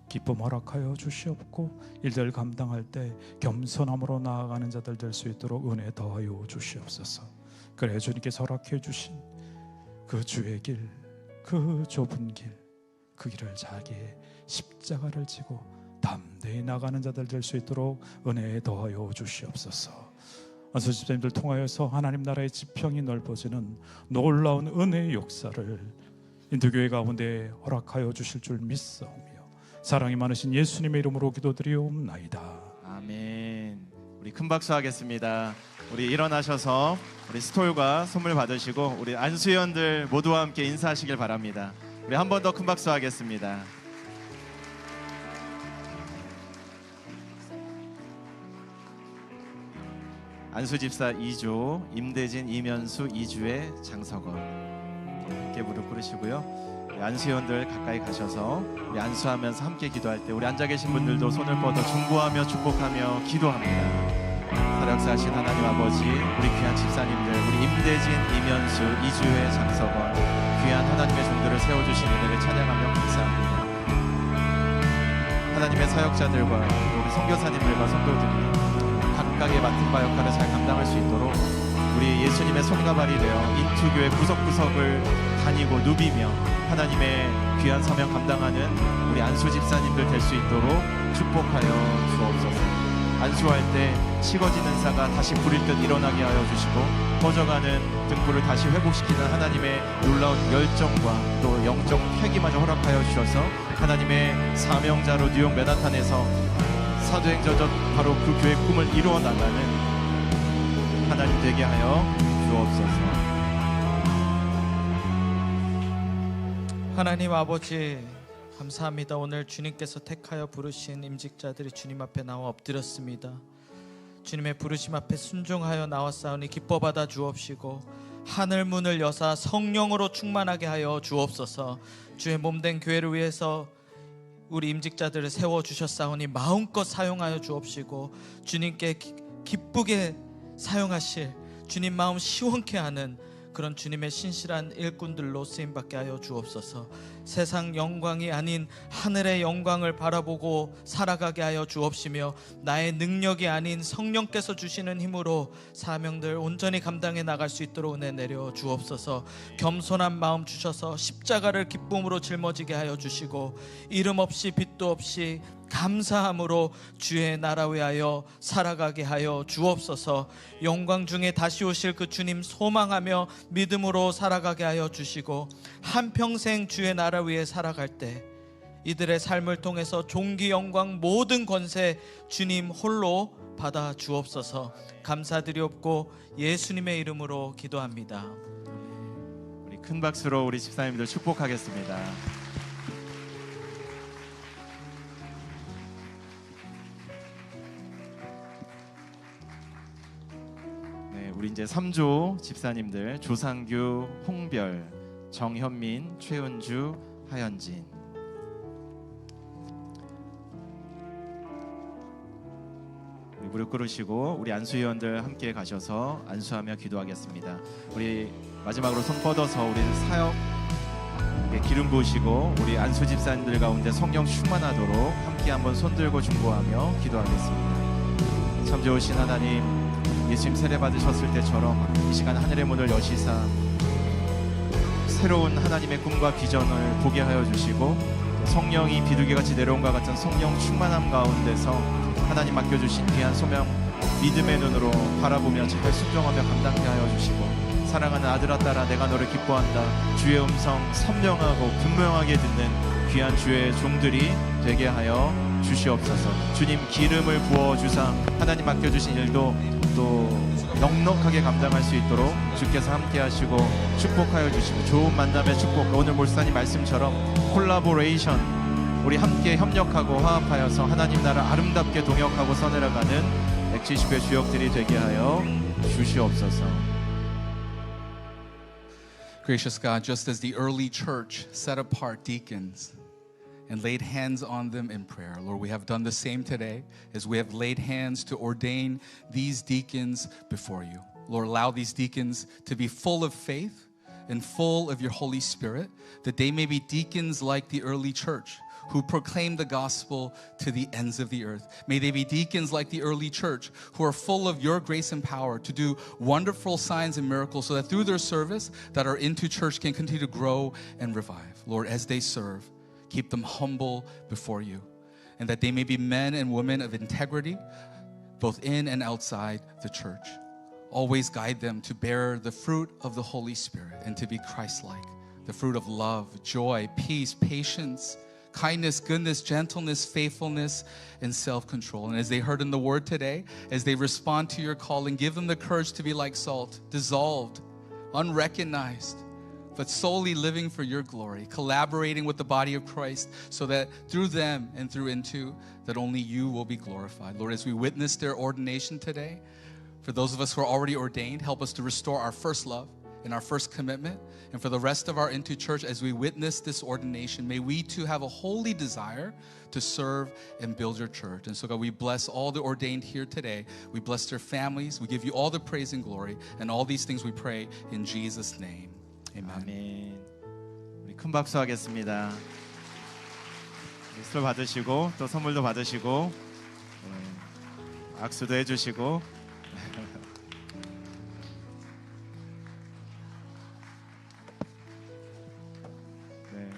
기쁨 허락하여 주시옵고 일들 감당할 때 겸손함으로 나아가는 자들 될 수 있도록 은혜 더하여 주시옵소서. 그래 주님께서 허락해 주신 그 주의 길, 그 좁은 길, 그 길을 자기의 십자가를 지고 담대히 나가는 자들 될 수 있도록 은혜 더하여 주시옵소서. 안수 집사님들 통하여서 하나님 나라의 지평이 넓어지는 놀라운 은혜의 역사를 인도교회 가운데 허락하여 주실 줄 믿사오며 사랑이 많으신 예수님의 이름으로 기도드리옵나이다. 아멘. 우리 큰 박수 하겠습니다. 우리 일어나셔서 우리 스톨과 선물 받으시고 우리 안수위원들 모두와 함께 인사하시길 바랍니다. 우리 한 번 더 큰 박수 하겠습니다. 안수집사 2조, 임대진, 이면수 2주의 장석원 함께 무릎 꿇으시고요. 우리 안수위원들 가까이 가셔서 우리 안수하면서 함께 기도할 때 우리 앉아 계신 분들도 손을 뻗어 중보하며 축복하며 기도합니다. 사역사하신 하나님 아버지, 우리 귀한 집사님들, 우리 임대진, 이면수, 이주혜, 장석원, 귀한 하나님의 종들을 세워주신 은혜를 찬양하며 감사합니다. 하나님의 사역자들과 우리 선교사님들과 성도들이 각각의 맡은 바 역할을 잘 감당할 수 있도록 우리 예수님의 손가발이 되어 인투교회 구석구석을 다니고 누비며 하나님의 귀한 사명 감당하는 우리 안수 집사님들 될 수 있도록 축복하여 주옵소서. 안수할 때 식어지는 사가 다시 불일 듯 일어나게 하여 주시고 꺼져가는 등불을 다시 회복시키는 하나님의 놀라운 열정과 또 영적 패기마저 허락하여 주셔서 하나님의 사명자로 뉴욕 맨하탄에서 사도행전전 바로 그 교회 꿈을 이루어 나가는 하나님 되게 하여 주옵소서. 하나님 아버지 감사합니다. 오늘 주님께서 택하여 부르신 임직자들이 주님 앞에 나와 엎드렸습니다. 주님의 부르심 앞에 순종하여 나왔사오니 기뻐 받아 주옵시고 하늘 문을 여사 성령으로 충만하게 하여 주옵소서. 주의 몸된 교회를 위해서 우리 임직자들을 세워주셨사오니 마음껏 사용하여 주옵시고 주님께 기쁘게 사용하실 주님 마음 시원케 하는 그런 주님의 신실한 일꾼들로 쓰임받게 하여 주옵소서. 세상 영광이 아닌 하늘의 영광을 바라보고 살아가게 하여 주옵시며 나의 능력이 아닌 성령께서 주시는 힘으로 사명들 온전히 감당해 나갈 수 있도록 은혜 내려 주옵소서. 겸손한 마음 주셔서 십자가를 기쁨으로 짊어지게 하여 주시고 이름 없이 빚도 없이 감사함으로 주의 나라 위하여 살아가게 하여 주옵소서. 영광 중에 다시 오실 그 주님 소망하며 믿음으로 살아가게 하여 주시고 한평생 주의 나라 위에 살아갈 때 이들의 삶을 통해서 존귀 영광 모든 권세 주님 홀로 받아 주옵소서. 감사드리옵고 예수님의 이름으로 기도합니다. 우리 큰 박수로 우리 집사님들 축복하겠습니다. 우리 이제 3조 집사님들 조상규, 홍별, 정현민, 최은주, 하현진. 우리 무릎 꿇으시고 우리 안수위원들 함께 가셔서 안수하며 기도하겠습니다. 우리 마지막으로 손 뻗어서 우리 사역 기름 부으시고 우리 안수 집사님들 가운데 성령 충만하도록 함께 한번 손 들고 중보하며 기도하겠습니다. 참 좋으신 하나님, 예수님 세례 받으셨을 때처럼 이 시간 하늘의 문을 여시사 새로운 하나님의 꿈과 비전을 보게 하여 주시고 성령이 비둘기같이 내려온 것 같은 성령 충만함 가운데서 하나님 맡겨주신 귀한 소명 믿음의 눈으로 바라보며 잘 순종하며 감당케 하여 주시고 사랑하는 아들아 딸아 내가 너를 기뻐한다 주의 음성 선명하고 분명하게 듣는 귀한 주의 종들이 되게 하여 주시옵소서. 주님 기름을 부어주사 하나님 맡겨주신 일도 또 넉넉하게 감당할 수 있도록 주께서 함께 하시고 축복하여 주시고 좋은 만남의 축복, 오늘 몰사님 말씀처럼 콜라보레이션 우리 협력하고 화합하여서 하나님 나라 아름답게 동역하고 서내려가는 170회 주역들이 되게 하여 주시옵소서. Gracious God, just as the early church set apart deacons and laid hands on them in prayer, Lord, we have done the same today as we have laid hands to ordain these deacons before you. Lord, allow these deacons to be full of faith and full of your Holy Spirit, that they may be deacons like the early church who proclaim the gospel to the ends of the earth. May they be deacons like the early church who are full of your grace and power to do wonderful signs and miracles, so that through their service that our Into Church can continue to grow and revive. Lord, as they serve, keep them humble before you, and that they may be men and women of integrity, both in and outside the church. Always guide them to bear the fruit of the Holy Spirit and to be Christ-like, the fruit of love, joy, peace, patience, kindness, goodness, gentleness, faithfulness, and self-control. And as they heard in the word today, as they respond to your calling, give them the courage to be like salt, dissolved, unrecognized, but solely living for your glory, collaborating with the body of Christ, so that through them and through Into, that only you will be glorified. Lord, as we witness their ordination today, for those of us who are already ordained, help us to restore our first love. in our first commitment. And for the rest of our Into Church, as we witness this ordination, may we too have a holy desire to serve and build your church. And so God, we bless all the ordained here today. We bless their families. We give you all the praise and glory. And all these things we pray in Jesus' name. Amen. 아멘. 우리 큰 박수 하겠습니다. 술 받으시고 또 선물도 받으시고 악수도 해주시고 네,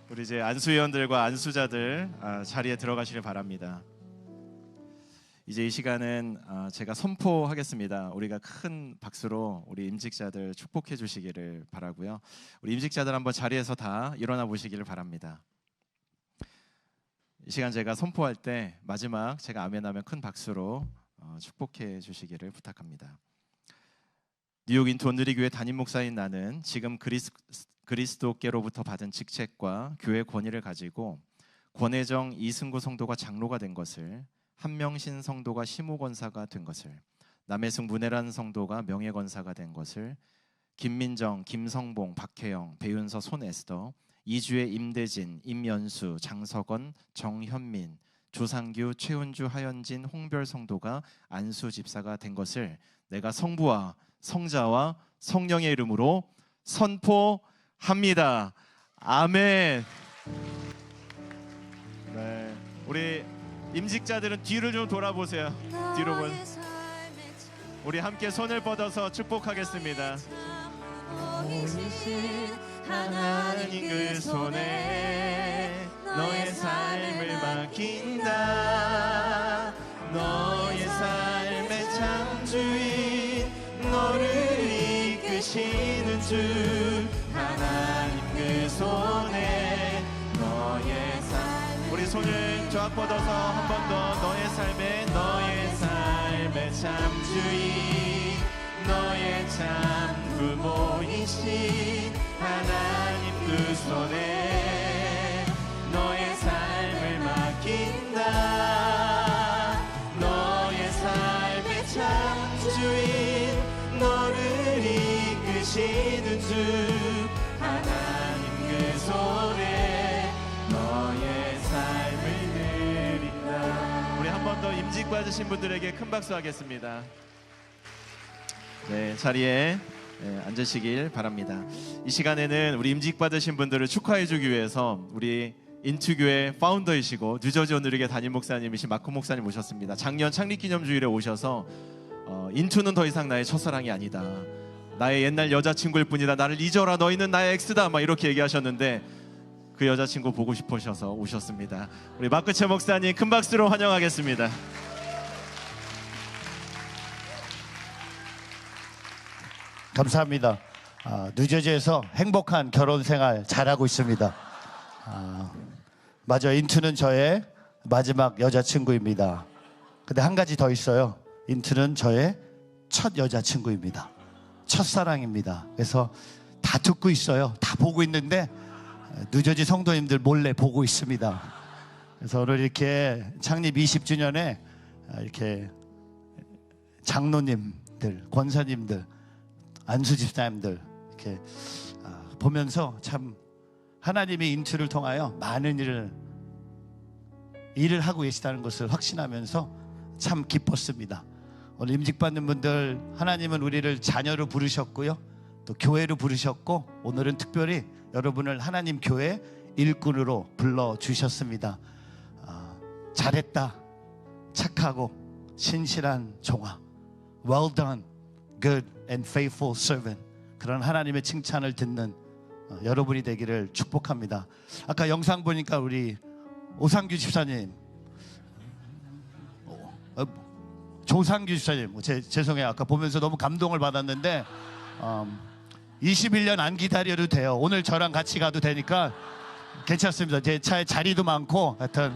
우리 이제 안수위원들과 안수자들 자리에 들어가시길 바랍니다. 이제 이 시간은 제가 선포하겠습니다. 우리가 큰 박수로 우리 임직자들 축복해 주시기를 바라고요. 우리 임직자들 한번 자리에서 다 일어나 보시기를 바랍니다. 이 시간 제가 선포할 때 마지막 제가 아멘하면 큰 박수로 축복해 주시기를 부탁합니다. 뉴욕 인투 온누리교회 담임 목사인 나는 지금 그리스도께로부터 받은 직책과 교회 권위를 가지고 권혜정 이승구 성도가 장로가 된 것을, 한명신 성도가 시무권사가 된 것을, 남해승 문혜란 성도가 명예권사가 된 것을, 김민정, 김성봉, 박혜영, 배윤서, 손에스더, 이주의 임대진, 임연수, 장석원, 정현민, 조상규, 최은주, 하연진, 홍별 성도가 안수 집사가 된 것을 내가 성부와 성자와 성령의 이름으로 선포합니다. 아멘. 네, 우리 임직자들은 뒤를 좀 돌아보세요. 뒤로 본. 우리 함께 손을 뻗어서 축복하겠습니다. 하나님 그 손에 너의 삶을 맡긴다. 너의 삶의 창주인 너를 이끄시는 주 하나님 그 손에 너의 삶. 우리 손을 쫙 뻗어서 한 번 더. 너의 삶의 창주인 너의 참 부모이신 하나님 그 손에 너의 삶을 맡긴다. 너의 삶의 창주인 너를 이끄시는 주 하나님 그 손에 너의 삶을 드린다. 우리 한 번 더 임직 받으신 분들에게 큰 박수 하겠습니다. 네, 자리에 앉으시길 바랍니다. 이 시간에는 우리 임직 받으신 분들을 축하해주기 위해서 우리 인투교회 파운더이시고 뉴저지 온누리교회 담임 목사님이신 마크 목사님 모셨습니다. 작년 창립기념주일에 오셔서 인투는 더 이상 나의 첫사랑이 아니다. 나의 옛날 여자친구일 뿐이다. 나를 잊어라. 너희는 나의 엑스다. 막 이렇게 얘기하셨는데 그 여자친구 보고 싶으셔서 오셨습니다. 우리 마크 최 목사님 큰 박수로 환영하겠습니다. 감사합니다. 뉴저지에서 행복한 결혼 생활 잘하고 있습니다. 맞아, 인투는 저의 마지막 여자친구입니다. 근데 한 가지 더 있어요. 인투는 저의 첫 여자친구입니다. 첫사랑입니다. 그래서 다 듣고 있어요. 다 보고 있는데 뉴저지 성도님들 몰래 보고 있습니다. 그래서 오늘 이렇게 창립 20주년에 이렇게 장로님들, 권사님들, 안수 집사님들 이렇게 보면서 참 하나님이 인투를 통하여 많은 일을 하고 계시다는 것을 확신하면서 참 기뻤습니다. 오늘 임직받는 분들, 하나님은 우리를 자녀로 부르셨고요, 또 교회로 부르셨고, 오늘은 특별히 여러분을 하나님 교회 일꾼으로 불러주셨습니다. 잘했다, 착하고 신실한 종아, well done, good and faithful servant. 그런 하나님의 칭찬을 듣는 여러분이 되기를 축복합니다. 아까 영상 보니까 우리 오상규 집사님, 조상규 집사님, 죄송해요. 아까 보면서 너무 감동을 받았는데 21년 안 기다려도 돼요. 오늘 저랑 같이 가도 되니까 괜찮습니다. 제 차에 자리도 많고, 하여튼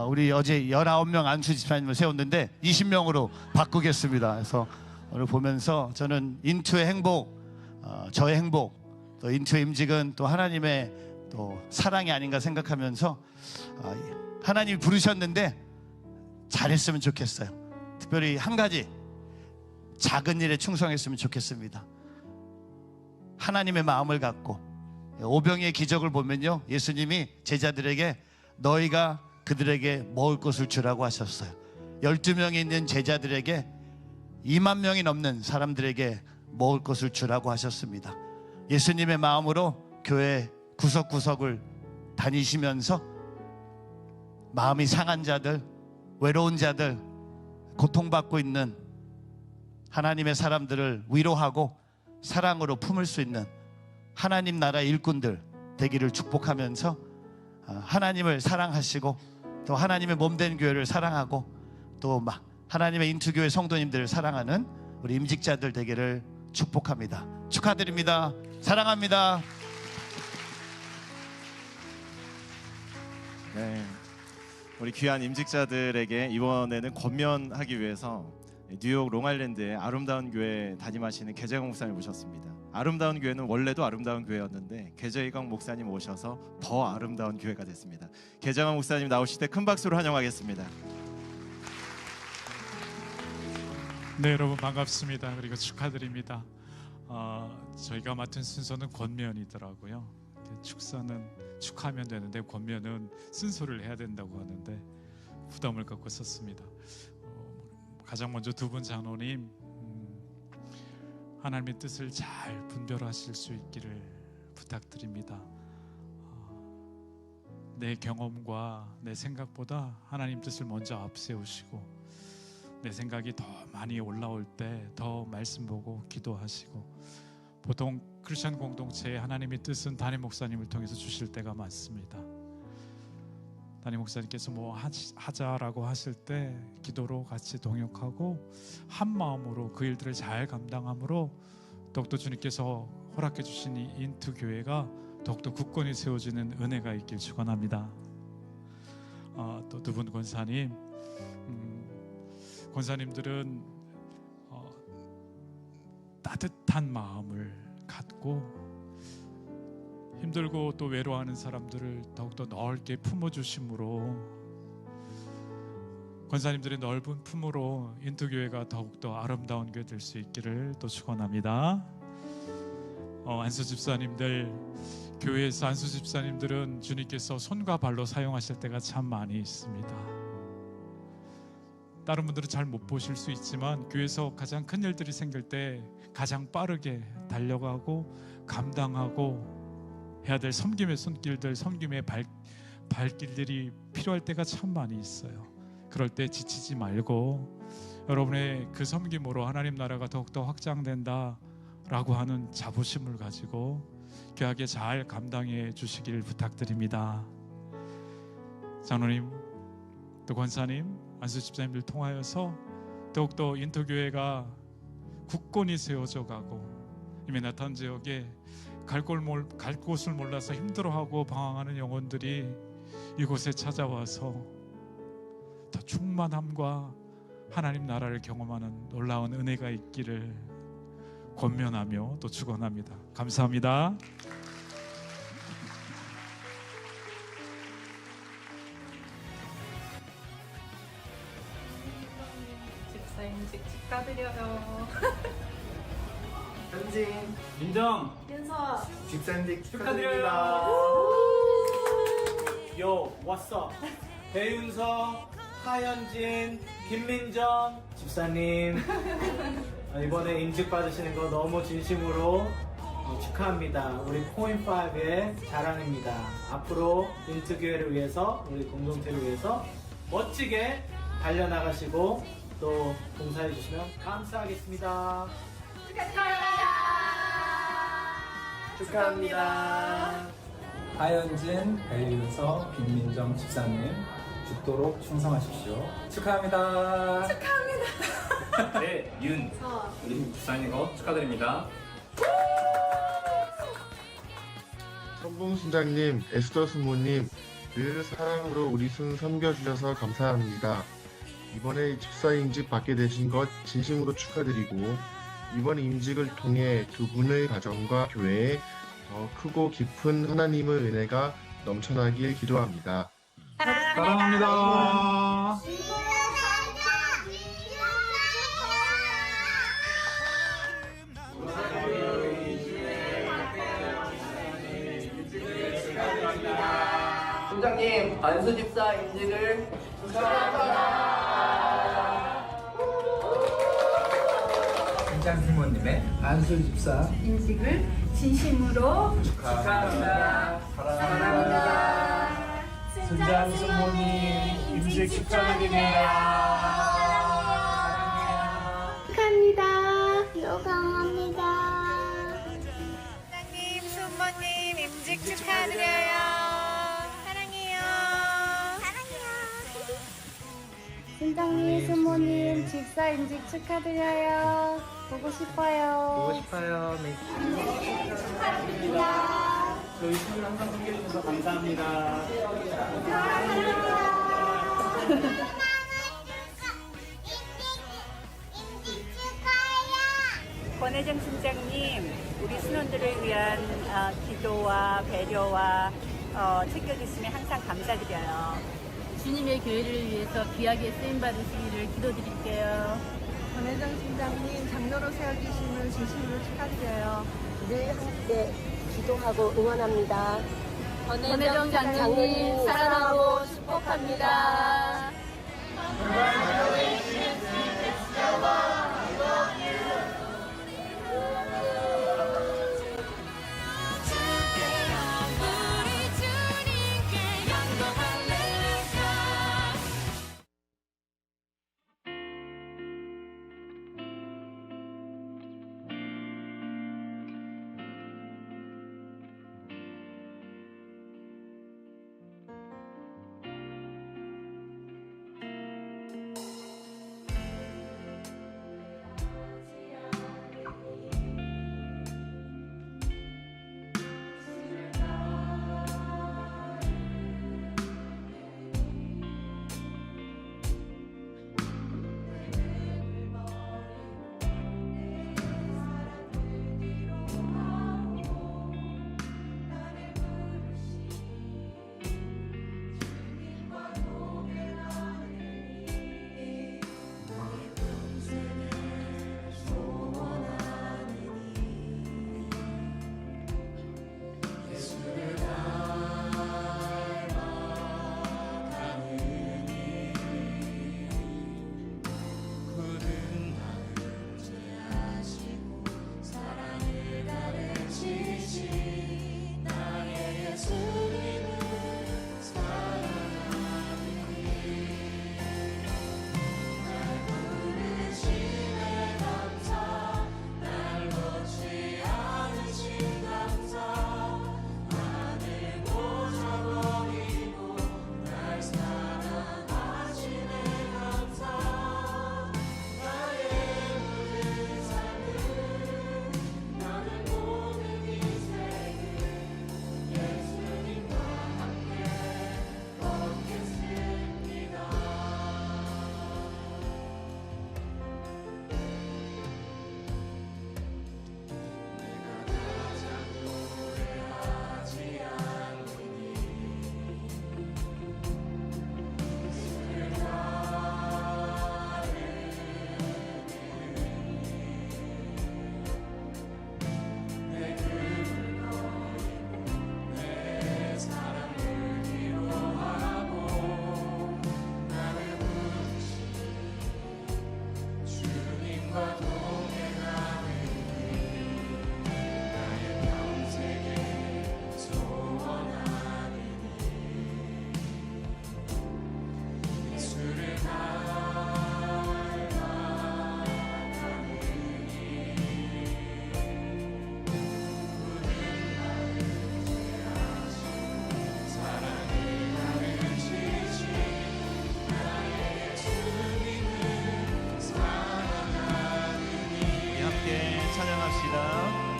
우리 어제 19명 안수 집사님을 세웠는데 20명으로 바꾸겠습니다. 그래서 오늘 보면서 저는 인투의 행복, 저의 행복, 또 인투의 임직은 또 하나님의 또 사랑이 아닌가 생각하면서 하나님이 부르셨는데 잘했으면 좋겠어요. 특별히 한 가지, 작은 일에 충성했으면 좋겠습니다. 하나님의 마음을 갖고 오병이의 기적을 보면요, 예수님이 제자들에게 너희가 그들에게 먹을 것을 주라고 하셨어요. 12명이 있는 제자들에게 2만 명이 넘는 사람들에게 먹을 것을 주라고 하셨습니다. 예수님의 마음으로 교회 구석구석을 다니시면서 마음이 상한 자들, 외로운 자들, 고통받고 있는 하나님의 사람들을 위로하고 사랑으로 품을 수 있는 하나님 나라의 일꾼들 되기를 축복하면서 하나님을 사랑하시고 또 하나님의 몸된 교회를 사랑하고 또 하나님의 인투교회 성도님들을 사랑하는 우리 임직자들 되기를 축복합니다. 축하드립니다. 사랑합니다. 네, 우리 귀한 임직자들에게 이번에는 권면하기 위해서 뉴욕 롱아일랜드의 아름다운 교회 담임하시는 계재강 목사님 모셨습니다. 아름다운 교회는 원래도 아름다운 교회였는데 계재강 목사님 오셔서 더 아름다운 교회가 됐습니다. 계재강 목사님 나오실 때 큰 박수로 환영하겠습니다. 네, 여러분 반갑습니다. 그리고 축하드립니다. 저희가 맡은 순서는 권면이더라고요. 축사는 축하하면 되는데 권면은 순서를 해야 된다고 하는데 부담을 갖고 썼습니다. 가장 먼저 두 분 장로님, 하나님의 뜻을 잘 분별하실 수 있기를 부탁드립니다. 내 경험과 내 생각보다 하나님 뜻을 먼저 앞세우시고 내 생각이 더 많이 올라올 때 더 말씀 보고 기도하시고, 보통 크리스천 공동체에 하나님의 뜻은 담임 목사님을 통해서 주실 때가 많습니다. 담임 목사님께서 뭐 하자라고 하실 때 기도로 같이 동역하고 한 마음으로 그 일들을 잘 감당함으로 더욱더 주님께서 허락해 주신 이 인투 교회가 더욱더 굳건히 세워지는 은혜가 있길 축원합니다. 또 두 분 권사님, 권사님들은 따뜻한 마음을 갖고 힘들고 또 외로워하는 사람들을 더욱더 넓게 품어주심으로 권사님들의 넓은 품으로 인투교회가 더욱더 아름다운 교회 될 수 있기를 또 축원합니다. 안수 집사님들, 교회에서 안수 집사님들은 주님께서 손과 발로 사용하실 때가 참 많이 있습니다. 다른 분들은 잘 못 보실 수 있지만 교회에서 가장 큰 일들이 생길 때 가장 빠르게 달려가고 감당하고 해야 될 섬김의 손길들, 섬김의 발길들이 필요할 때가 참 많이 있어요. 그럴 때 지치지 말고 여러분의 그 섬김으로 하나님 나라가 더욱더 확장된다라고 하는 자부심을 가지고 귀하게 잘 감당해 주시길 부탁드립니다. 장로님, 또 권사님, 안수 집사님들 통하여서 더욱더 인터교회가 굳건히 세워져 가고 이미 나타난 지역에 갈 곳을 몰라서 힘들어하고 방황하는 영혼들이 이곳에 찾아와서 더 충만함과 하나님 나라를 경험하는 놀라운 은혜가 있기를 권면하며 또 축원합니다. 감사합니다. 집사임직 축하드려요. 현진, 민정, 윤서, 집사님들 축하드려요. 요, what's up? 배윤서, 하현진, 김민정 집사님, 이번에 임직 받으시는 거 너무 진심으로 축하합니다. 우리 포인트5의 자랑입니다. 앞으로 인투교회를 위해서, 우리 공동체를 위해서 멋지게 달려나가시고 또 봉사해 주시면 감사하겠습니다. 축하합니다. 하현진, 배윤서, 김민정 집사님 죽도록 충성하십시오. 축하합니다. 축하합니다. 네, 윤, 우리 집사님 거 축하드립니다. 선봉 순장님, 에스더 수모님, 늘 사랑으로 우리 순 섬겨주셔서 감사합니다. 이번에 집사 임직 받게 되신 것 진심으로 축하드리고 이번 임직을 통해 두 분의 가정과 교회에 더 크고 깊은 하나님의 은혜가 넘쳐나길 기도합니다. 사랑합니다. 본부장님 안수 집사 임직을 신장 부모님의 안수 집사 인식을 진심으로 축하합니다. 사랑합니다. 순장 부모님 임직 축하드립니다. 축하합니다. 요강합니다. 부장님, 순모님 임직 축하드려요. 사랑해요. 순장님, 수모님, 집사 임직 축하드려요. 보고 싶어요. 보고 싶어요. 네. 축하드립니다. 저희 팀을 항상 함께 해주셔서 감사합니다. 권혜정 순장님, 우리 신원들을 위한 기도와 배려와 챙겨주시면 항상 감사드려요. 주님의 교회를 위해서 귀하게 쓰임받으시기를 기도드릴게요. 권혜정 순장님, 장로로 세워주심을 진심으로 축하드려요. 늘 함께 기도하고 응원합니다. 권혜정 장로님 사랑하고 축복합니다.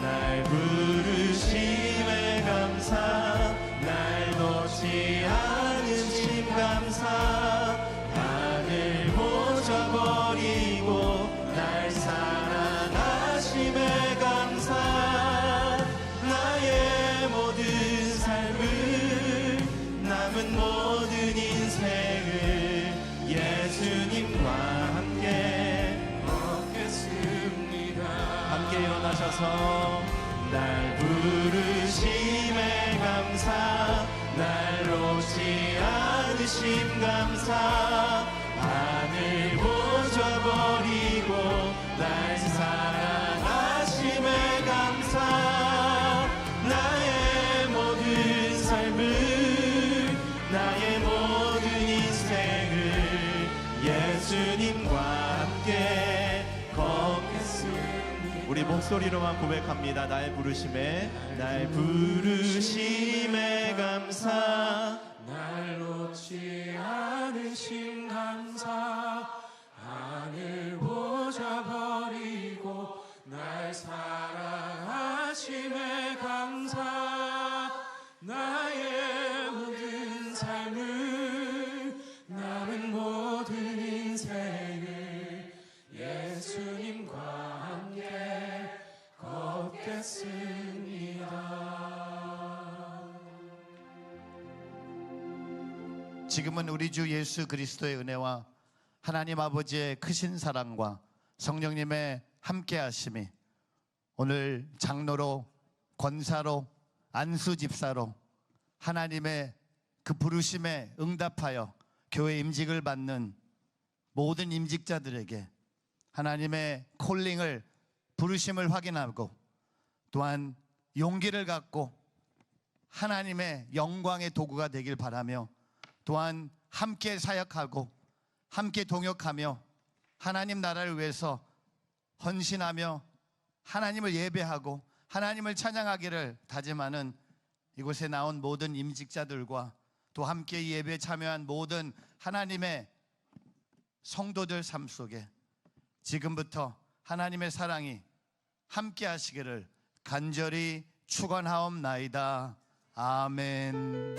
날 부르심에 감사, 날 놓지 않으심 감사, 하늘 보좌 버리고 날 사랑하심에 감사, 나의 모든 삶을, 남은 모든 인생을 예수님과 함께 먹겠습니다. 함께 일어나셔서 날 부르심에 감사, 날 놓지 부르심 감사 하늘 보좌 버리고 날 사랑하심에 감사 나의 모든 삶을 나의 모든 인생을 예수님과 함께 걷겠습니다. 우리 목소리로만 고백합니다. 날 부르심에 감사 날 놓지 않으신 감사 하늘 보좌 버리고 날 사랑하심에 감사 나의 모든 삶을 남은 모든 인생을 예수님과 함께 걷겠습니다. 지금은 우리 주 예수 그리스도의 은혜와 하나님 아버지의 크신 사랑과 성령님의 함께하심이 오늘 장로로, 권사로, 안수 집사로 하나님의 그 부르심에 응답하여 교회 임직을 받는 모든 임직자들에게 하나님의 콜링을, 부르심을 확인하고 또한 용기를 갖고 하나님의 영광의 도구가 되길 바라며 또한 함께 사역하고 함께 동역하며 하나님 나라를 위해서 헌신하며 하나님을 예배하고 하나님을 찬양하기를 다짐하는 이곳에 나온 모든 임직자들과 또 함께 예배에 참여한 모든 하나님의 성도들 삶 속에 지금부터 하나님의 사랑이 함께 하시기를 간절히 축원하옵나이다. 아멘.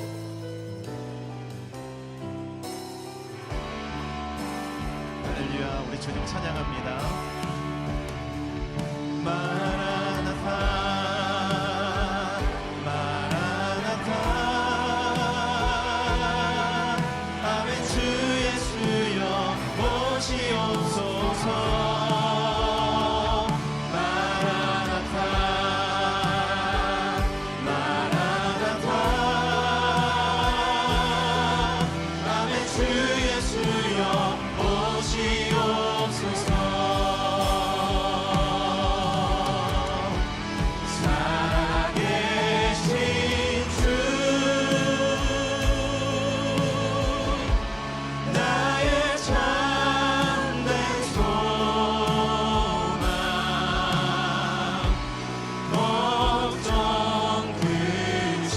할렐루야. 우리 주님 찬양합니다. 마라나타 마라나타 아멘. 주 예수여 오시옵소서. 마라나타 마라나타 아멘. 주 예수여 오시옵소서. 살아계신 주 나의 참된 소망 걱정 그치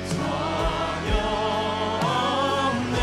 전혀 없네.